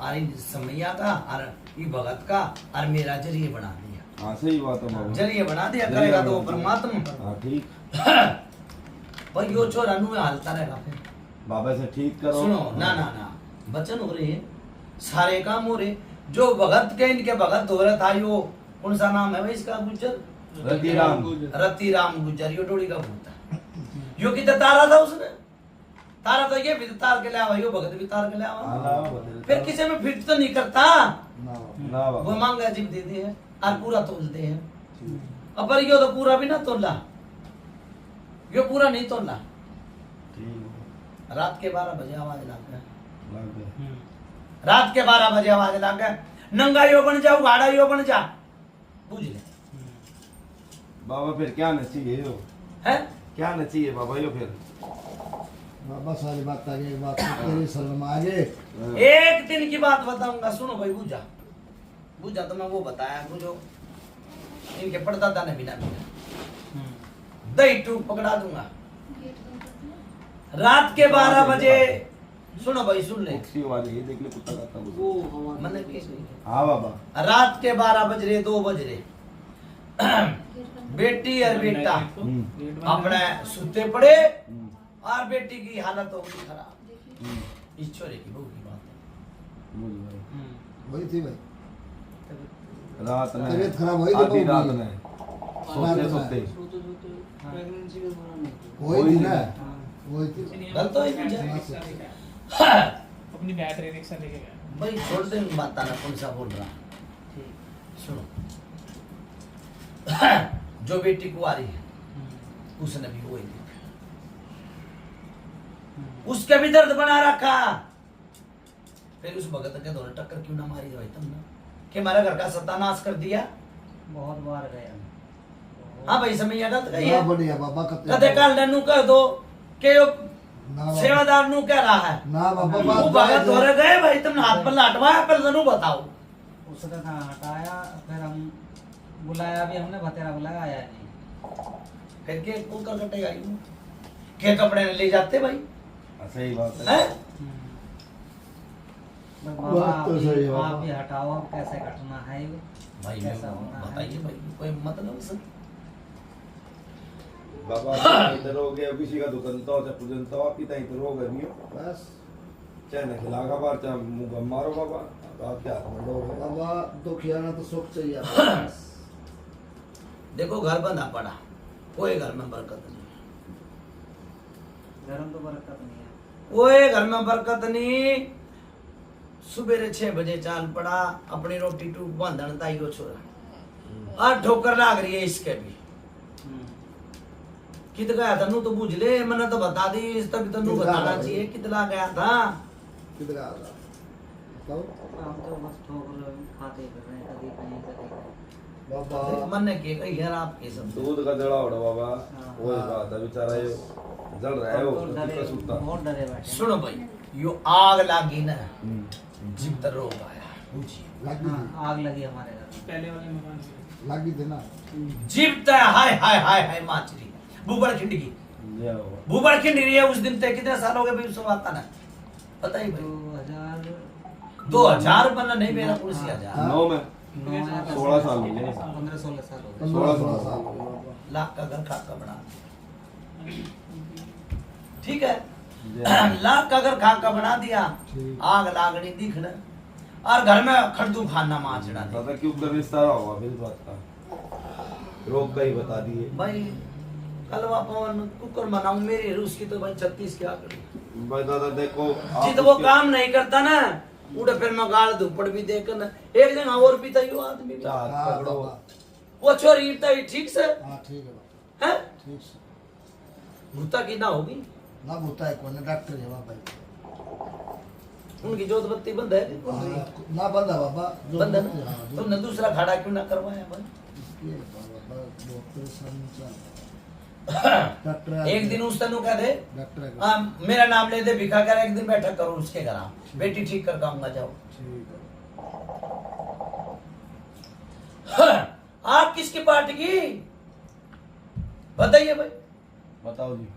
S1: अरे समैया का और ये भगत का और मेरा जरिए बना दिया
S3: हाँ सही बात है बाबा
S1: जरिए बना दिया करेगा तो वो परमात्मा
S3: हाँ ठीक
S1: भाई यो छोरा नु में हालता रहेगा फिर
S3: बाबा से ठीक करो
S1: सुनो ना ना ना वचन हो रहे हैं सारे काम हो रहे जो भगत के इनके भगत हो रहा था यो कौन सा नाम है भाई इसका गुज्जर रतिराम गुज्जर यो डोली का भूत है यो कितना तारा था उसने तारा तो ये भी तो तार के ले आवा यो भगत भी तार के ले आवा फिर किसी में फिट तो नहीं करता
S3: ना
S1: वो
S3: बाबा
S1: मांगा जीव देते हैं और पूरा तोलते हैं अब पर यो तो पूरा भी ना तोला यो पूरा नहीं तोला
S3: ठीक
S1: रात के 12 बजे आवाज लग गया
S3: लग गया
S1: रात के 12 बजे आवाज लग गया नंगा यो बन जाओ गाड़ा यो बन जा बुझ ले
S3: बाबा फिर क्या नचिए यो
S1: है
S3: क्या नचिए बाबा यो फिर
S4: बाबा सारी बात आगे बात तेरी शर्म आगे
S1: एक दिन की बात बताऊंगा सुनो भाई बुझा बुझा तो मैं वो बताया बुझो इनके पड़दादा ने बिना बिना दही टूक पकड़ा दूंगा रात के 12 बजे सुनो भाई सुन ले
S3: उसी वाली ये देख ले कुत्ता काटता वो
S1: मैंने केस नहीं
S3: हाँ बाबा
S1: रात के 12 बज रहे 2 बज रहे बेटी और बेटा अपने सुते पड़े और बेटी की हालत हो गई खराब इस छोरे की बहू की बात है
S3: बुझ गए
S4: वही थी भाई
S3: रात में
S4: तबीयत खराब हुई तो
S3: आधी रात
S4: बहुत
S3: में सोते सोते
S4: वही थी ना वही थी
S1: गलत हो ही नहीं
S6: अपनी बैटरी रिक्शा लेके गया
S1: भाई छोड़ दे बात ना कौन सा बोल रहा सुनो जो बेटी कुआरी है उसने भी वही देखा उसके भी दर्द बना रखा फिर उस भगत के दौरे टक्कर क्यों ना मारी भाई तुमने कि हमारे घर का सत्यानाश कर दिया
S5: बहुत बार गए
S1: हाँ भाई समय गलत गई
S4: ना
S1: है
S4: बढ़िया बाबा
S1: कदे काल नू कह दो कि यो
S4: ना बाबा
S1: सेवादार नू कह रहा है
S4: ना बाबा
S1: वो
S4: बात
S1: भगत दौरे गए भाई तुमने हाथ पर लाटवाया पहले जरूर बताओ
S5: उसने कहा हटाया फिर हम बुलाया भी हमने भतेरा बुलाया आया नहीं
S1: फिर के कौन कर कटेगा यूं के कपड़े ले जाते भाई
S3: सही बात है
S1: हैं
S5: बस बाबा
S4: बात तो सही है
S5: आप
S4: बाबा।
S5: ही हटाओ अब कैसे घटना है ये
S1: भाई
S5: कैसा होना है?
S1: बताइए भाई कोई मतलब सर
S3: बाबा इधर हो गया किसी का दुकानता हो चाहे पूजनता हो आपकी ताई इधर हो गया नहीं हो
S4: बस
S3: चाहे न खिला का बार चाहे मुंह गम मारो बाबा अब आप क्या हाथ में डोगे
S4: बाबा दुखियाना तो सुख चाहिए आपको।
S1: देखो घर बंधा पड़ा कोई घर में बरकत नहीं
S5: घर में तो बरकत नहीं है
S1: कोई घर में बरकत नहीं सुबेरे 6 बजे चाल पड़ा अपनी रोटी टूक बांधन ताई को छोरा और ठोकर लाग रही है इसके भी कित गया था नू तो बुझ ले मैंने तो बता दी इस तक तो नू
S4: कितना
S1: बताना
S4: गया?
S1: चाहिए कितना गया था
S4: किधर आ रहा बताओ
S5: हम तो बस ठोकर खाते कर रहे हैं कभी कहीं कभी कहीं।
S4: बाबा
S1: मन ने के कही यार आपके सब
S3: दूध का जड़ा उड़ा बाबा
S5: हाँ।
S3: वही बात है बेचारा ये जल रहा है वो
S5: तो डरे
S3: कितना सुत्ता
S5: बहुत डरे बैठे
S1: सुनो भाई यो आग लागी ना जीव तर रोग आया पूछिए
S4: लगी थी
S5: हाँ, आग लगी हमारे घर में।
S6: पहले वाले मकान में
S4: लगी थी ना
S1: जीव तय हाय हाय हाय हाय माचरी बुबड़ खिंड की
S3: ये हुआ
S1: बुबड़ खिंड रही है उस दिन तक कितने साल हो गए भाई उसको आता ना बताइए भाई 2000 बनना नहीं मेरा कुर्सी 1000
S3: नौ में 16 साल हो गए
S5: 15-16 साल हो गए
S4: 15-16 साल हो गए बाबा
S1: लाख का घर खाका बना ठीक है
S3: ये
S1: लाख का घर खाका बना दिया
S4: ठीक।
S1: आग लागनी दिखना और घर में खड़दू खाना माचड़ा दे
S3: दादा क्यों कर विस्तार हुआ फिर बात का रोग का ही बता दिए
S1: भाई कल अपन कुकर मनाऊं मेरी रूस की तो भाई 36 की आंकड़ी
S3: भाई दादा देखो आप
S1: जित वो
S3: उसके-
S1: काम नहीं करता ना उड़े फिर मैं गाल धुपड़ भी देकर ना एक दिन और भी तो यो आदमी भी।
S3: चार
S4: हाँ
S3: पकड़ो
S4: बाबा
S1: वो छोरी तो ठीक से
S4: हाँ ठीक है बाबा
S1: है
S4: ठीक से
S1: भूता की ना होगी
S4: ना होता है कौन डॉक्टर है बाबा
S1: उनकी जोत बत्ती बंद है
S4: ना बंदा बाबा जो
S1: बंद है ना
S4: हाँ, जो-
S1: तुमने दूसरा खड़ा क्यों ना करवाया भाई
S4: ये बाबा डॉक्टर समझा डॉक्टर
S1: एक दिन उस तनु कह दे
S4: डॉक्टर
S1: मेरा नाम ले दे भिखा कर एक दिन बैठक करो उसके घर बेटी ठीक कर आऊंगा जाओ
S4: ठीक है
S1: आप किसकी पार्टी की बताइए भाई
S3: बताओ जी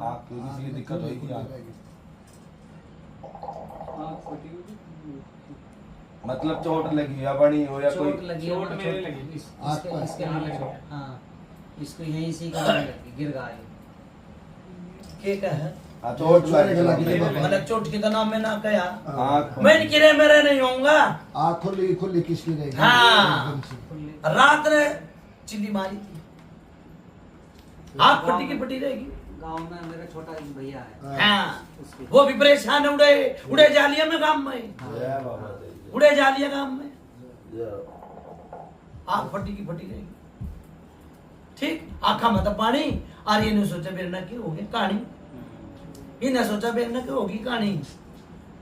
S3: आपको किसी की दिक्कत हुई क्या मतलब चोट लगी या बड़ी हो या कोई
S5: चोट लगी है,
S6: चोट मेरे लगी।
S5: इसके हाँ इसको यहीं से गिर गया ये।
S1: के का है
S3: हाँ, चोट
S4: लगी
S3: लगी
S4: है।
S1: मतलब चोट की तो नाम में ना कहा
S3: आँख
S1: मैं किरे मेरे नहीं होऊंगा
S4: आँख खुली खुली किसकी रहेगी
S1: हाँ।
S4: एकदम से।
S1: रात ने चिल्ली मारी थी आप फटी की फटी रहेगी
S5: गांव में मेरा छोटा एक भैया है
S1: हाँ
S5: उसके
S1: वो भी परेशान है उड़े जालिया में काम में
S3: जय बाबा दे
S1: उड़े जालिया काम में
S3: जय।
S1: आग फटी की फटी रहेगी ठीक आखा मत पानी और ये ने सोचा बेरना की होगी कहानी इन्हें सोचा बेरना की होगी कहानी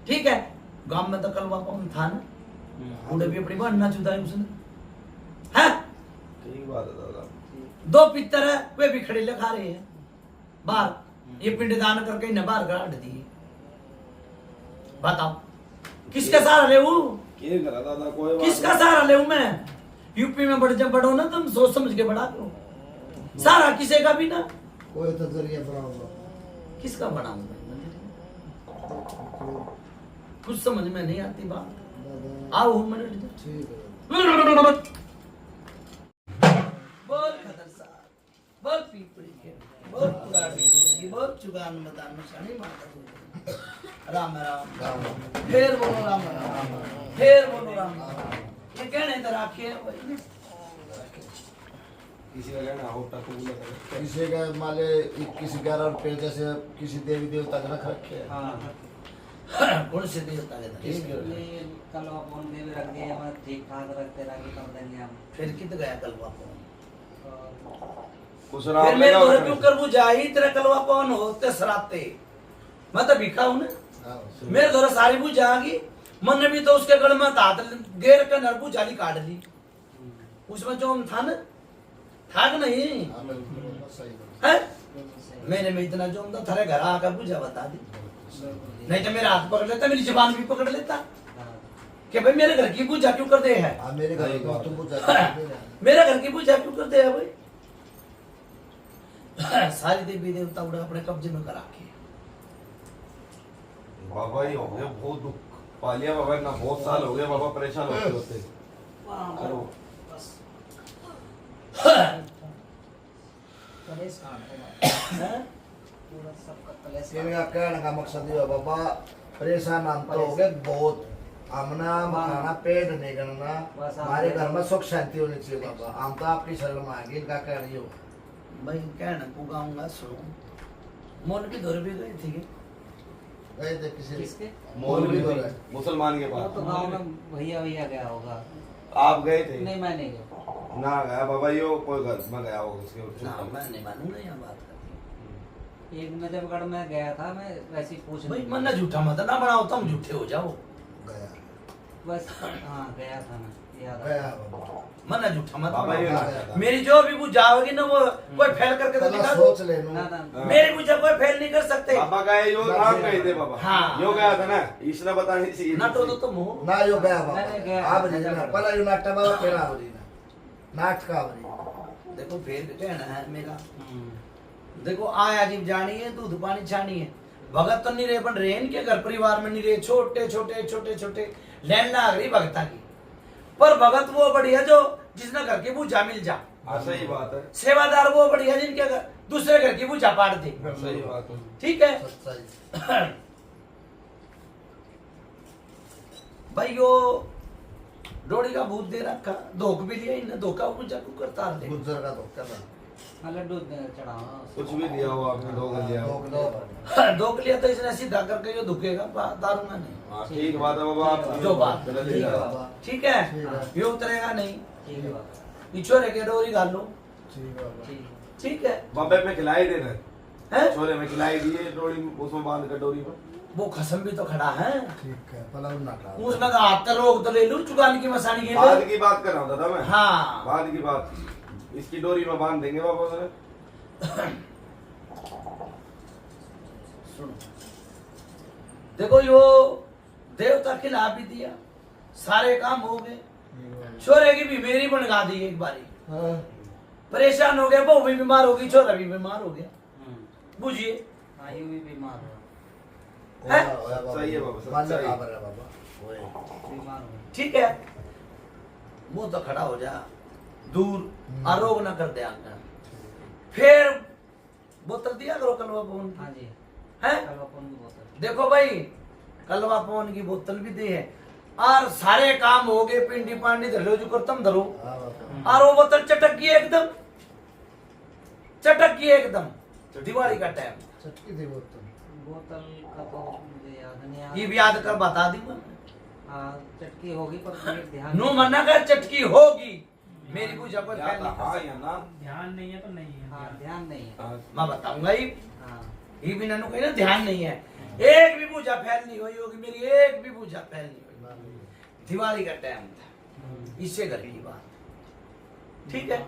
S1: ठीक है गांव में तो कलवा कौन था ना उड़े भी अपनी बनना चुदा है उसने है
S3: ठीक बात है दादा
S1: दो पितर है वे भी खड़े लगा रहे हैं बाहर ये पिंडदान करके इन्हें बाहर गाड़ दिए बताओ किसका सहारा ले
S3: के करा दादा कोई बात
S1: किसका सहारा ले मैं यूपी में जब बढ़ो ना तुम सोच समझ के बढ़ा करो सारा किसी का भी ना
S4: कोई तो जरिया बनाऊंगा
S1: किसका बनाऊं मैं कुछ समझ में नहीं आती बात आओ मिनट
S4: ठीक है
S1: बोल खतर साहब बोल पीपड़ी के बोल पुरानी जिंदगी बोल चुगान मदान निशानी माता राम राम फिर बोलो राम राम फिर बोलो राम राम ये कहने इधर आके
S3: किसी का कहना होता तो बोला करे
S4: किसी का माले 21-11 रुपए जैसे किसी देवी देवता का रख रखे हैं।
S5: हाँ
S1: कौन से देवता के
S5: ये कल अपन ने भी रख दिए हम ठीक ठाक रखते रह कर देंगे हम
S1: फिर कित गया कलवा कौन
S3: कुछ
S1: फिर
S3: राम
S1: मेरे
S3: लगा
S1: घर क्यों कर बुझाई तेरा कलवा कौन होते सराते मैं तो भिखा हूं ना
S4: हाँ,
S1: मेरे द्वारा सारी बुझागी मन ने भी तो उसके गल में हाथ गेर के नरबू जाली काट ली उसमें जो हम था ना था कि नहीं
S4: हाँ, बिल्कुल, सही बात।
S1: है मैंने में इतना जो था थारे घर आकर बुझा बता दी नहीं तो मेरा हाथ पकड़ लेता मेरी जबान भी पकड़ लेता कि भाई मेरे घर की पूजा क्यों कर दे है
S4: हाँ, मेरे घर का तुम पूछा
S1: मेरे घर की पूजा क्यों कर दे है भाई सारी देवी देवता उड़े अपने कब्जे में करा के
S3: बाबा ये हो गया बहुत दुख पालिया बाबा ना बहुत साल हो गए बाबा परेशान होते होते करो
S4: इनका कहने का मकसद ये है बाबा परेशान हम तो हो गए बहुत हमना मखाना पेट नहीं करना हमारे घर में सुख शांति होनी चाहिए बाबा हम तो आपकी शरण में आगे इनका कह रही हो
S1: भाई कहना पुगाऊंगा सुनो मोन की दौर भी गई थी
S4: गए थे किसी
S5: किसके
S3: मोल भी
S4: बोल रहे।
S3: मुसलमान के
S5: वो
S3: पास
S5: तो गांव में भैया भैया गया होगा
S3: आप गए थे
S5: नहीं मैं नहीं गया
S3: ना गया बाबा यो कोई घर में गया होगा उसके
S1: ना मैं नहीं मानूंगा यहाँ बात करती
S5: एक नजफगढ़ में गया था मैं वैसे ही पूछ
S1: भाई मन ना झूठा मत ना बनाओ तुम झूठे हो जाओ
S4: गया
S5: बस हाँ गया था मैं याद
S4: गया
S5: आया।
S4: बाबा
S1: मन ना झूठा मत
S3: बाबा ये
S1: बनाओ।
S3: ना
S1: मेरी जो भी बुझा होगी ना वो कोई फैल करके तो
S4: पहला
S1: दिखा दो
S4: सोच लेना
S5: ना ना
S1: मेरी बुझा कोई फैल नहीं कर सकते
S3: बाबा गए यो आप गए थे बाबा
S1: हाँ।
S3: यो गया था ना इसने बताने चाहिए
S1: ना तो तुम हो
S4: ना यो गया
S5: मैंने
S4: बाबा
S5: गया।
S4: आप नहीं ना पहला यो नाटक बाबा केला आवरी ना नाटक आवरी
S1: देखो फिर कहना है मेरा देखो आया जीव जानी है दूध पानी छानी है भगत तो नहीं रहे पर रेन के घर परिवार में नहीं रहे छोटे छोटे छोटे छोटे लैन लाग रही भगता की पर भगत वो बढ़िया जो जिसने घर की पूजा मिल जा
S3: हाँ सही बात है
S1: सेवादार वो बढ़िया जिनके घर दूसरे घर की पूजा पाड़ दे
S3: सही बात है
S1: ठीक है
S4: सच्चाई
S1: भाई यो डोड़ी का भूत दे रखा धोख भी लिया इन्हें धोखा पूजा क्यों करता रहे
S4: गुजर का धोखा था
S5: हाँ, लड्डू चढ़ावा
S3: कुछ भी दिया हो आपने दो गल दिया हो
S1: धोख लिया तो इसने सीधा करके यो दुखेगा दारू में नहीं
S3: हाँ ठीक बात है बाबा आप
S1: जो बात
S3: गलत
S4: ठीक
S3: नहीं
S4: है
S3: कहा।
S4: बाबा
S1: ठीक है
S4: ठीक है।
S1: ये उतरेगा नहीं
S5: ठीक है बाबा
S1: इछोरे के डोरी गाल लो
S4: ठीक है बाबा
S5: ठीक है।
S1: ठीक है
S3: बाबे में खिलाई दे रहे
S1: हैं?
S3: छोरे में खिलाई दिए डोरी उसमें बांध कर डोरी पर
S1: वो खसम भी तो खड़ा है,
S4: ठीक है पलाव ना खा
S1: उसमें तो हाथ का रोग तो ले लूं, चुगान की मसानी के
S3: बाद
S1: लिए।
S3: की बात कर रहा हूँ दादा मैं।
S1: हाँ
S3: बाद की बात, इसकी डोरी में बांध देंगे बाबा सर।
S1: सुनो, देखो यो देवता खिला भी दिया, सारे काम हो गए, छोरे की भी मेरी बनगा दी एक बारी,
S4: हाँ
S1: परेशान हो गया, वो भी बीमार हो गई, छोरा भी बीमार हो गया, बुझिए।
S5: आयु भी बीमार हुआ,
S3: सही है बाबा,
S4: बाबा
S3: सही।
S4: बाबा
S5: बीमार हुआ।
S1: ठीक है, मुंह तो खड़ा हो जा, दूर आरोग ना कर दे आगे। फिर बोतल दिया करो कलवा पवन की,
S5: हाँ जी,
S1: है
S5: कलवा पवन की बोतल।
S1: देखो भाई, कलवा पवन की बोतल भी दी है, और सारे काम हो गए, पिंडी पांडी धरो जो करतम धरो,
S4: हाँ बाबा
S1: और वो बोतल चटक गई एकदम, चटक गई एकदम। दिवाली का टाइम,
S4: चटकी थी बोतल
S5: बोतल का तो मुझे याद नहीं आ
S1: ये भी याद कर बता दी मैं।
S5: हाँ चटकी होगी पर मुझे ध्यान
S1: नो मना कर, चटकी होगी, मेरी पूजा पर
S3: या
S1: फैल
S3: तो
S1: नहीं
S3: हाँ
S1: कर
S3: या ना।
S6: ध्यान नहीं है तो नहीं है।
S5: हाँ ध्यान नहीं है।
S3: हाँ।
S1: मैं बताऊंगा ही,
S5: हाँ
S1: ये भी ननु कही ना ध्यान नहीं है, एक भी पूजा फैल नहीं हुई होगी मेरी, एक भी पूजा फैल नहीं हुई। दिवाली का टाइम था, इससे घर की बात, ठीक है।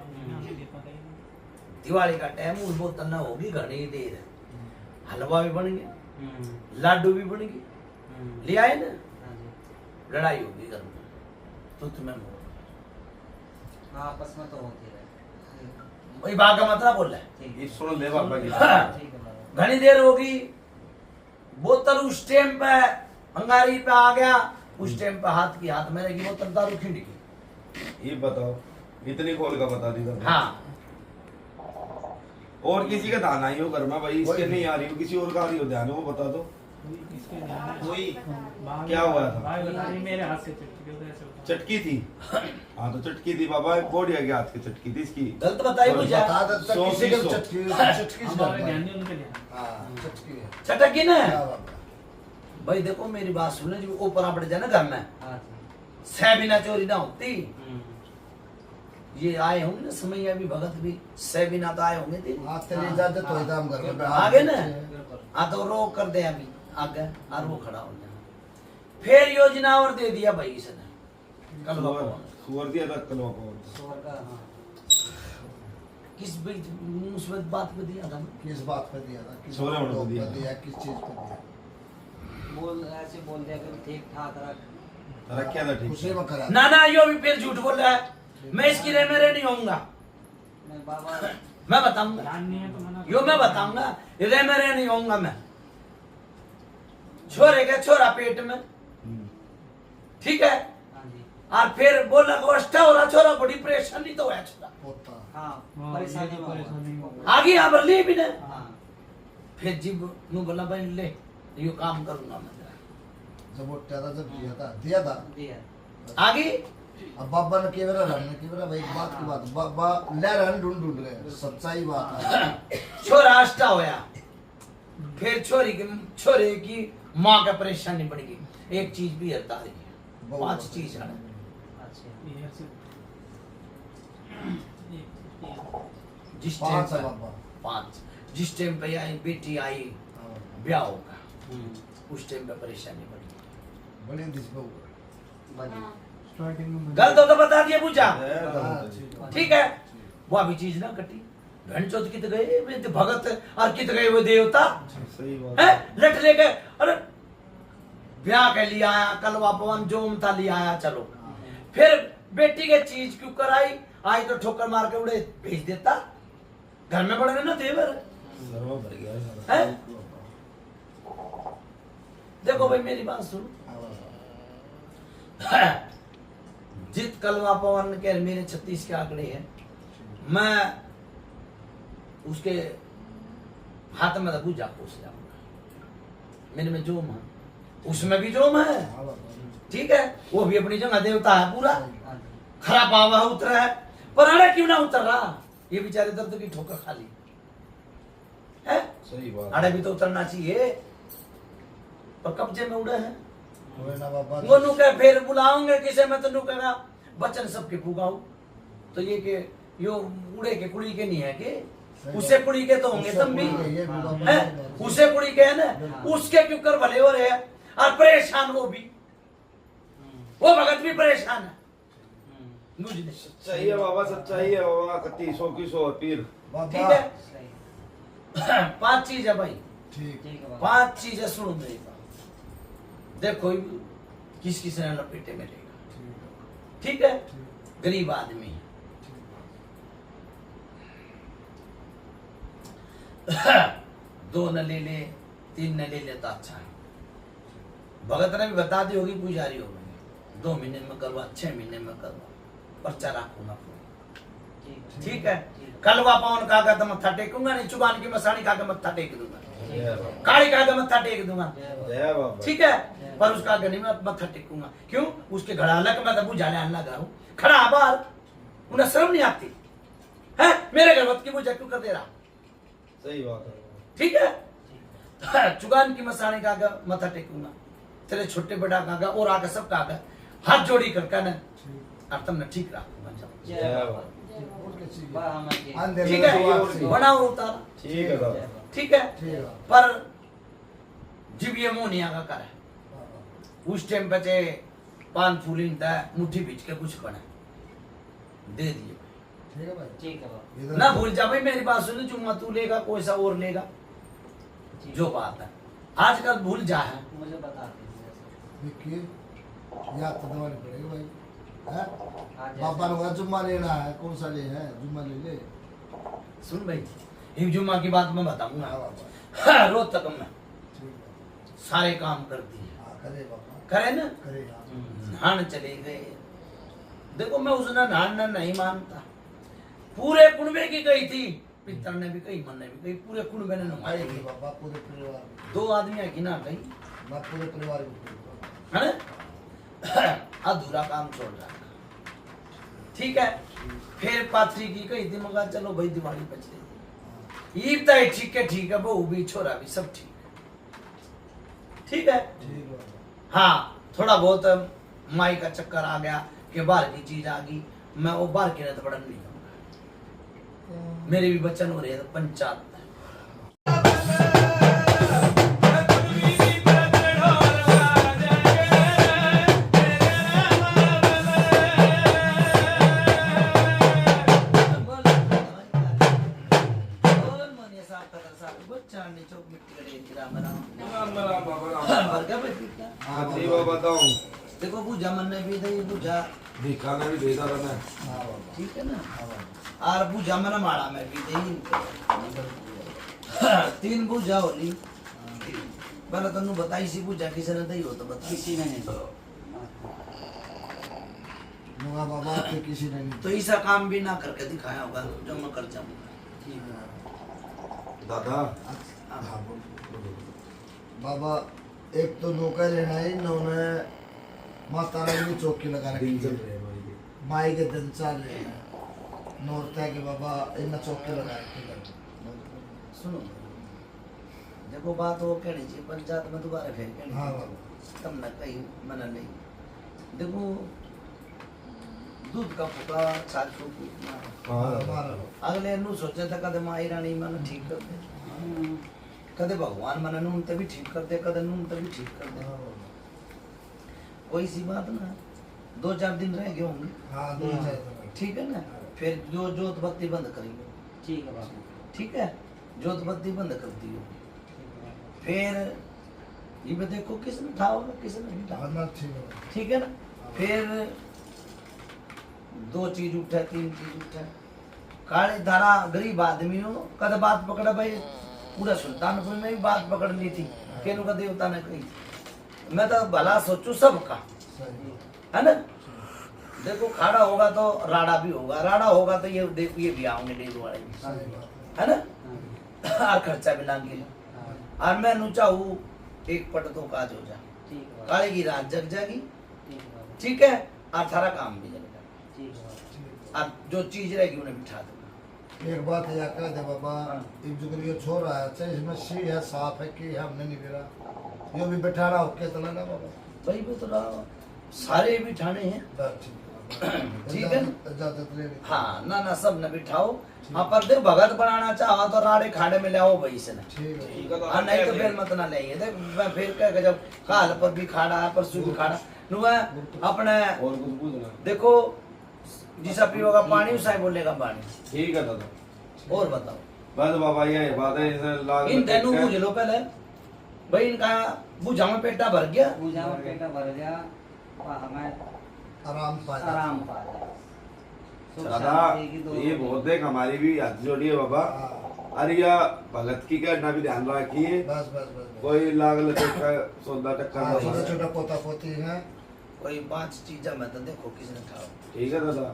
S1: दिवाली का टाइम, उस बोतल ना होगी घनी देर, हलवा भी बन गया, लाडू भी बन गए, ले आए ना,
S5: हाँ जी,
S1: लड़ाई होगी घर में, तो तुम्हें
S5: हाँ आपस में तो होती है।
S1: वही बात का मतलब बोल रहा है।
S5: ठीक
S3: ये
S5: है,
S3: सुन ले बाबा की।
S5: ठीक है बाबा।
S1: घनी देर होगी, बोतल उस टाइम पे अंगारी पे आ गया, उस टाइम पे हाथ की हाथ में रहेगी बोतल, दारू खिंड गई।
S3: ये बताओ, इतनी खोल का बता दी दादा।
S1: हाँ,
S3: और किसी का ध्यान आई हो घर में भाई, इसके नहीं आ रही हो, किसी और का आ रही हो ध्यान, वो बता दो।
S6: इसके ध्यान है।
S3: कोई
S6: भाग-
S3: क्या हुआ था?
S6: भाग बता रही, मेरे हाथ से चटकी होता है, ऐसे होता है।
S3: चटकी थी। हाँ तो चटकी थी बाबा, कोडिया के हाथ की चटकी थी इसकी।
S1: गलत बताई मुझे,
S4: बता देता
S3: सौ
S4: किसी
S3: की
S4: को
S3: सौ।
S4: चटकी चटकी से
S6: हमारे
S4: करना
S6: ध्यान
S4: है।
S6: नहीं, उनके ध्यान।
S4: हाँ चटकी है
S1: चटक गई ना।
S4: क्या बाबा
S1: भाई देखो मेरी बात सुनो, जो ऊपर पड़ जाए ना घर में,
S5: हाँ जी,
S1: सहबिना चोरी ना होती।
S5: हम्म,
S1: ये आए होंगे ना समैया भी, भगत भी, सहबिना तो आए होंगे तेरी,
S4: हाथ तेरी इजाजत हो था हम घर में
S1: आगे ना,
S5: बिल्कुल।
S1: हाँ तो रोक कर दे अभी आगे, और वो खड़ा हो जाए। फिर योजना और दे दिया भाई इसने, कल
S3: सुअर दिया था कलवा पवन।
S5: सुअर का, हाँ
S1: किस बीच मुसीबत बात पे दिया था?
S4: किस बात पे दिया था किस
S3: सोने वाले
S4: बात
S3: पे
S4: पे
S3: दिया।
S4: दिया किस चीज पे दिया
S5: बोल ऐसे बोल दिया कि ठीक ठाक रख।
S3: रखा था ठीक
S4: खुशी
S3: से।
S4: में करा
S1: ना ना, यो भी फिर झूठ बोल रहा है, मैं इसकी रे मेरे नहीं होऊंगा,
S5: मैं बाबा
S1: मैं बताऊंगा,
S6: ध्यान नहीं है तो मना
S1: यो मैं बताऊंगा, रे मेरे नहीं होऊंगा मैं। छोरे का छोरा पेट में, ठीक है,
S5: हाँ जी,
S1: और फिर बोला को अष्टा हो रहा छोरा, बड़ी परेशानी तो है छोरा,
S4: होता
S5: हाँ
S6: हाँ,
S5: परेशानी
S6: ये तो
S5: में
S6: परेशानी
S5: हुआ।
S6: में
S1: आगे यहाँ पर ली भी ने।
S5: हाँ
S1: फिर जीव नु बोला भाई ले, यो काम करूंगा मैं तेरा,
S4: जब उठा था जब दिया था
S5: दिया।
S1: आगे
S4: अब बाबा ने केवरा रहने केवरा भाई बात की बात बाबा ले रहने ढूंढ ढूंढ रहे सच्चाई बात है
S1: छोरा अष्टा होया, फिर छोरे की माँ का परेशानी बढ़ गई, एक चीज भी हरता रही है, 5 चीज है,
S5: अच्छा,
S6: ये ऐसे-
S1: जिस
S4: 5
S1: टाइम
S4: है
S1: पे
S4: बाबा
S1: 5, जिस टाइम पे आई बेटी आई
S4: हाँ,
S1: ब्याह होगा, उस टाइम पे परेशानी बढ़ी।
S4: बड़ी दिस पे
S5: बनी।
S6: स्टार्टिंग में
S1: गलत हो तो बता दिया पूछा,
S4: हाँ,
S1: ठीक है, वो अभी चीज ना कटी, घन चौथ कित गए वे तो भगत, और कित गए वो देवता
S3: सही बात
S1: है, लट लेके, अरे ब्याह के लिए आया, कलवा पवन जोम था ले आया, चलो फिर बेटी के चीज क्यों कराई, आई तो ठोकर मार के उड़े भेज देता, घर में पड़े ना देवर
S3: सर्व भर गया सारा।
S1: है। देखो भाई मेरी बात सुनो, जित कलवा पवन के मेरे 36 के आंकड़े हैं, मैं उसके हाथ में दबू जा पूछ जाऊंगा, मेरे में जोम है, उसमें भी जोम है,
S4: हाँ बाबा
S1: ठीक है, वो भी अपनी जगह देवता है पूरा,
S5: हाँ जी,
S1: खराब आवा उतरा है, पर अरे क्यों ना उतर रहा, ये बेचारे दर्द की ठोकर खाली है,
S3: सही बात।
S1: अरे भी तो उतरना चाहिए, पर कब्जे में उड़े हैं।
S4: कोई ना बाबा
S1: वो नु के फिर बुलाओगे किसे, मैं तो नु कहेगा बच्चन सबके पुगाऊ, तो ये के यो उड़े के कुड़ी के नहीं है के, उसे कुड़ी के तो होंगे तुम भी
S4: ये भी बाबा
S1: है, उसे कुड़ी के है ना, उसके क्यों कर भले हो रहे हैं और परेशान वो भी, वो भगत भी परेशान है। बुझ ले
S3: सच्चाई है बाबा, सच्चाई है बाबा, कति सौ की सौ पीर।
S4: बाबा
S1: ठीक है। 5 चीज है भाई,
S4: ठीक
S5: ठीक है
S1: 5 चीजें सुनो मेरी बात। देखो किस किस ने लपेटे में रहेगा, ठीक है। गरीब आदमी है, 2 न ले ले, 3 न ले ले तो अच्छा है। भगत ने भी बता दी होगी पुजारी हो गई, 2 महीने में करवा, 6 महीने में करवा, पर्चा रखो ना। ठीक है। कलवा पावन का तो मत्था टेकूंगा नहीं, चुबान की मसानी खा के मत्था टेक दूंगा, काली खा के मत्था टेक दूंगा,
S3: जय बाबा।
S1: ठीक है। पर उसका गनी में मत्था टेकूंगा, क्यों? उसके घड़ालक मैं तो बुझाने आने लगा हूँ, खड़ा बाहर, उन्हें शर्म नहीं आती है, मेरे घर की बुझा क्यों कर दे रहा?
S3: सही बात है।
S1: ठीक है। चुगान की मसानी का मत्था टेकूंगा, तेरे छोटे बड़ा काका और आगे सब काका हाथ जोड़ी करके न और तुमने ठीक रखूंगा।
S3: जय बाबा।
S1: ठीक है, बनाओ उतारा,
S3: ठीक है बाबा।
S1: ठीक है। पर जब ये मुंह नहीं आगा करे उस टाइम पे चे 5 फूलिन था मुट्ठी बीच के कुछ बना दे दिए।
S4: ठीक है भाई,
S5: ठीक है
S1: ना भूल जा भाई, मेरी बात सुन, जुम्मा तू लेगा कोई सा और लेगा, जो बात है आजकल भूल जा है।
S5: मुझे बता दीजिए।
S4: देखिए याद तो दवानी पड़ेगी भाई, है
S5: आज
S4: बाबा ने जुम्मा लेना है, कौन सा ले है, जुम्मा ले ले।
S1: सुन भाई, एक जुम्मा की बात मैं बताऊंगा।
S4: हाँ बाबा,
S1: रोज तक मैं
S4: ठीक है।
S1: सारे काम कर दिए,
S4: हाँ करे बाबा,
S1: करे ना,
S4: करे हाँ।
S1: नहान चले गए। देखो मैं उसने नहाना नहीं मानता, पूरे कुनबे की गई थी, पितर ने भी कही, मन ने भी कही, पूरे कुनबे ने नहाई
S4: आएगी
S1: गई।
S4: बाबा, पूरे परिवार में,
S1: 2 आदमी की ना गई,
S4: मैं पूरे परिवार में
S1: है ना। अधूरा काम छोड़ रहा, ठीक है। फिर पाथरी की कही थी, मगर चलो भाई दिवाली बच रही, ईद तो ठीक है, बहू भी छोरा भी सब ठीक है, ठीक है।
S4: ठीक है।
S1: हाँ, थोड़ा बहुत माई का चक्कर आ गया कि बाहर की चीज आ गई, मैं वो बाहर के रहते पड़न नहीं दूंगा, मेरे भी बच्चन हो रहे हैं पंचायत।
S3: हाँ जी बाबा बताऊं।
S1: देखो बुझा मन ने भी दई बुझा,
S3: भिखा ने भी दे था मैं।
S4: हाँ बाबा,
S1: ठीक है ना। और बुझा मन माड़ा में भी दई 3 बुझा होली। पहले तन्नू बताई सी बुझा किसी ने दई हो तो बता।
S5: किसी ने नहीं
S4: मुगा बाबा आपके किसी ने नहीं।
S1: तो ऐसा काम भी ना करके दिखाया होगा जो मैं कर जाऊंगा।
S5: ठीक है
S3: दादा
S4: हाँ बोल। बाबा एक तो नौका लेना है, इन्होंने माता रानी की चौकी लगा रखी
S3: दिन चल
S4: है,
S3: रहे हैं भाई।
S4: माई के दिन चल रहे हैं, नौरता के बाबा इन चौकी लगा रखी है।
S1: सुनो, देखो बात वो कहनी चाहिए पंचायत में दोबारा फिर कहनी
S4: हाँ
S1: चाहिए।
S4: बाबा,
S1: तब न कही मना नहीं। देखो दूध का फुका साग फूकना,
S3: हाँ
S4: हमारा
S1: अगले नु सोचे था कदे माई रानी मन ठीक कर दे, कदे भगवान मन नून तभी ठीक कर दे, कदे नून तभी ठीक कर दे। कोई सी बात ना, 2-4 दिन रह गए होंगे,
S4: हाँ दो चाहिए।
S1: ठीक है ना। फिर जो जोत बत्ती बंद करेंगे,
S5: ठीक है बाबा
S1: ठीक है, जोत बत्ती बंद कर दी हो। फिर ये भी देखो किसने उठा होगा किसने नहीं उठा,
S4: हाँ ठीक है।
S1: ठीक है ना। फिर 2 चीज उठे 3 चीज उठे, काले धारा गरीब आदमी हो, कद बात पकड़ा भाई, पूरा सुल्तानपुर में भी बात पकड़ ली थी, केनु का देवता ने कही थी। मैं तो भला सोचू सबका,
S4: सही
S1: है ना। देखो खाड़ा होगा तो राड़ा भी होगा, राड़ा होगा तो ये देखो ये भी आओगे डेग वाले भी,
S4: सही बात
S1: है ना। और खर्चा भी लांगे, और मैं नु चाहूँ एक पट तो काज हो जा,
S5: ठीक है बाबा
S1: काले की रात जग जाएगी,
S5: ठीक है बाबा
S1: ठीक है, और थारा काम भी जगेगा,
S5: ठीक है बाबा
S1: और जो चीज रहेगी उन्हें बिठा दूंगा।
S4: एक बात या कह दे बाबा, एक जो ये छोरा है चाहे इसमें सी है साफ है कि हमने नहीं गिरा, यो भी बैठाना होके चला ना बाबा।
S1: भाई वो तो सारे बिठाने हैं,
S4: बस ठीक है
S1: ठीक है
S4: इजाजत ले ली।
S1: हाँ ना ना सब न बिठाओ। हाँ पर देख भगत बनाना चाहो तो राड़े खाड़े में ले आओ भाई से ना।
S4: ठीक है
S1: हाँ नहीं तो फिर मत ना ले देख मैं फिर कह जब काल पर भी खाड़ा है परसों भी खाड़ा नुआ अपने
S3: और कुछ पूछना?
S1: देखो जिसा पियोगा पानी उसा ही बोलेगा पानी।
S3: ठीक है दादा।
S1: और बताओ
S3: बस बाबा ये बात है इसे लाग
S1: इन तेनों बुझ लो पहले भाई इनका बुझा में पेटा भर गया
S5: पूजा में पेटा भर गया और हमें
S4: आराम पाया।
S5: आराम पा जाए सुख
S3: दादा
S5: शांति की दो
S3: ये बहुत देख हमारी भी हाथ जोड़िए बाबा।
S4: हाँ,
S3: अरे या भगत की करना भी ध्यान रखिए।
S4: बस बस बस
S3: कोई लाग लचक का सौदा टक्कर
S4: हाँ,
S3: ना
S4: छोटा
S3: मारे।
S4: छोटा पोता पोती है।
S1: कोई 5 चीजें मैं तो देखो किसने खाओ।
S3: ठीक है दादा।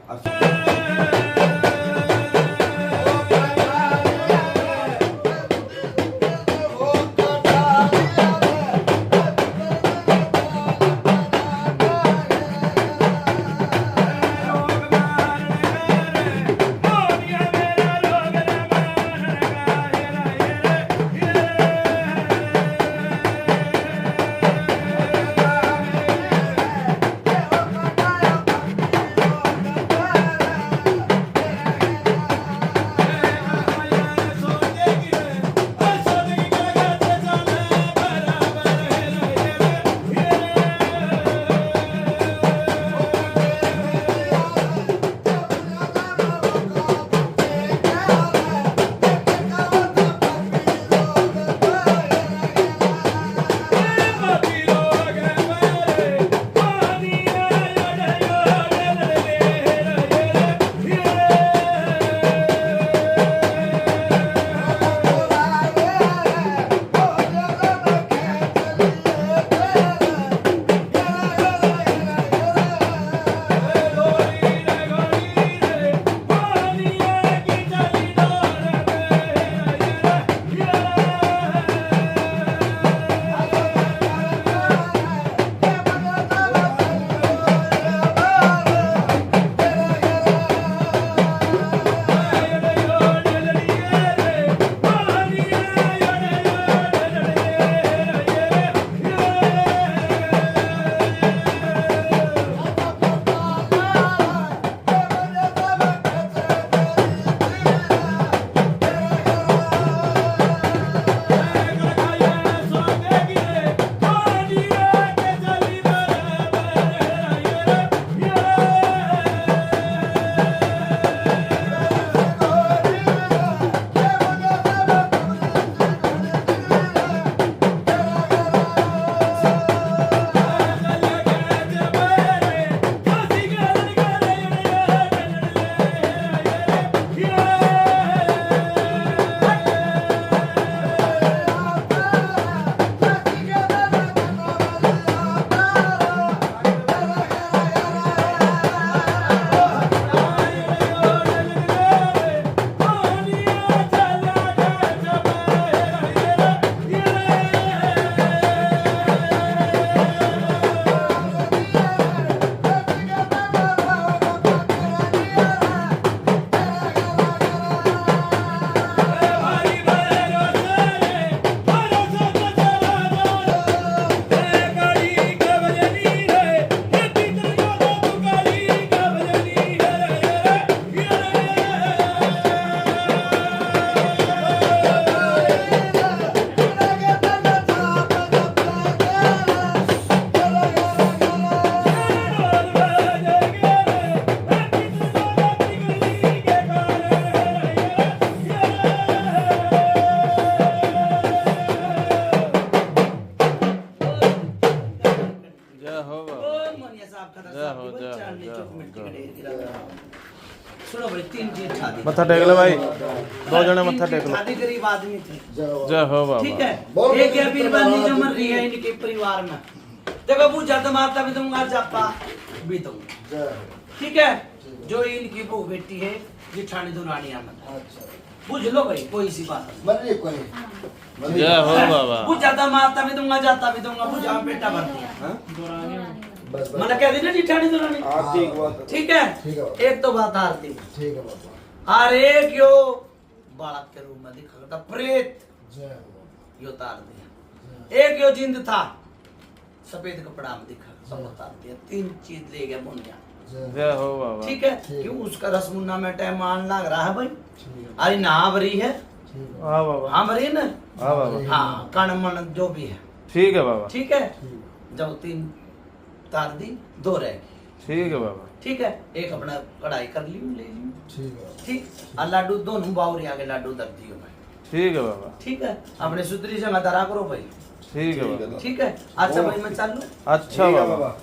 S1: सुनो भाई 3 चीज शादी
S7: मत्था टेक ले भाई, दो जने मत्था टेक लो।
S1: शादी गरीब आदमी थे,
S7: जय हो बाबा।
S1: ठीक है। एक या बीरबानी जो मर रही है इनके परिवार में, देखो पूछा तो माता भी दूंगा जापा भी दूंगा, ठीक है। जो इनकी बहू बेटी है जिठानी दुरानी अहमद, पूछ लो भाई, कोई सी बात नहीं।
S7: जय हो बाबा।
S1: पूछा तो माता भी दूंगा जाता भी दूंगा, पूछा बेटा भर दिया मैंने कह दी ना जिठानी दुरानी, ठीक है। एक तो बात आरती,
S4: ठीक है बाबा।
S1: अरे क्यों बालक के रूप में दिखा था प्रेत, यो तार दिया। एक यो जिंद था सफेद कपड़ा में दिखा, सब उतार दिया। 3 चीज ले गया मुनिया,
S7: जय हो बाबा।
S1: ठीक है, क्यों उसका रसमुन्ना में टाइम मान लग रहा है भाई। अरे ना भरी है,
S7: हाँ बाबा।
S1: हाँ भरी है ना,
S7: हाँ बाबा।
S1: हाँ कण मन जो भी है,
S7: ठीक है बाबा।
S1: ठीक है। जब 3 तार दी 2 रह गई,
S7: ठीक है बाबा।
S1: ठीक है। एक अपना कढ़ाई कर ली, ले ली,
S4: ठीक है
S1: ठीक। और लाडू दोनों बावरी आगे लाडू दर दियो भाई,
S7: ठीक है बाबा।
S1: ठीक है। अपने सुतरी से मत करो भाई,
S7: ठीक है बाबा।
S1: ठीक है। अच्छा भाई मैं चल लूं।
S7: अच्छा बाबा।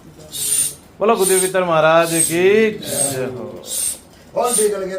S7: बोलो गुरुदेव महाराज की जय हो।
S4: कौन ठीक लगे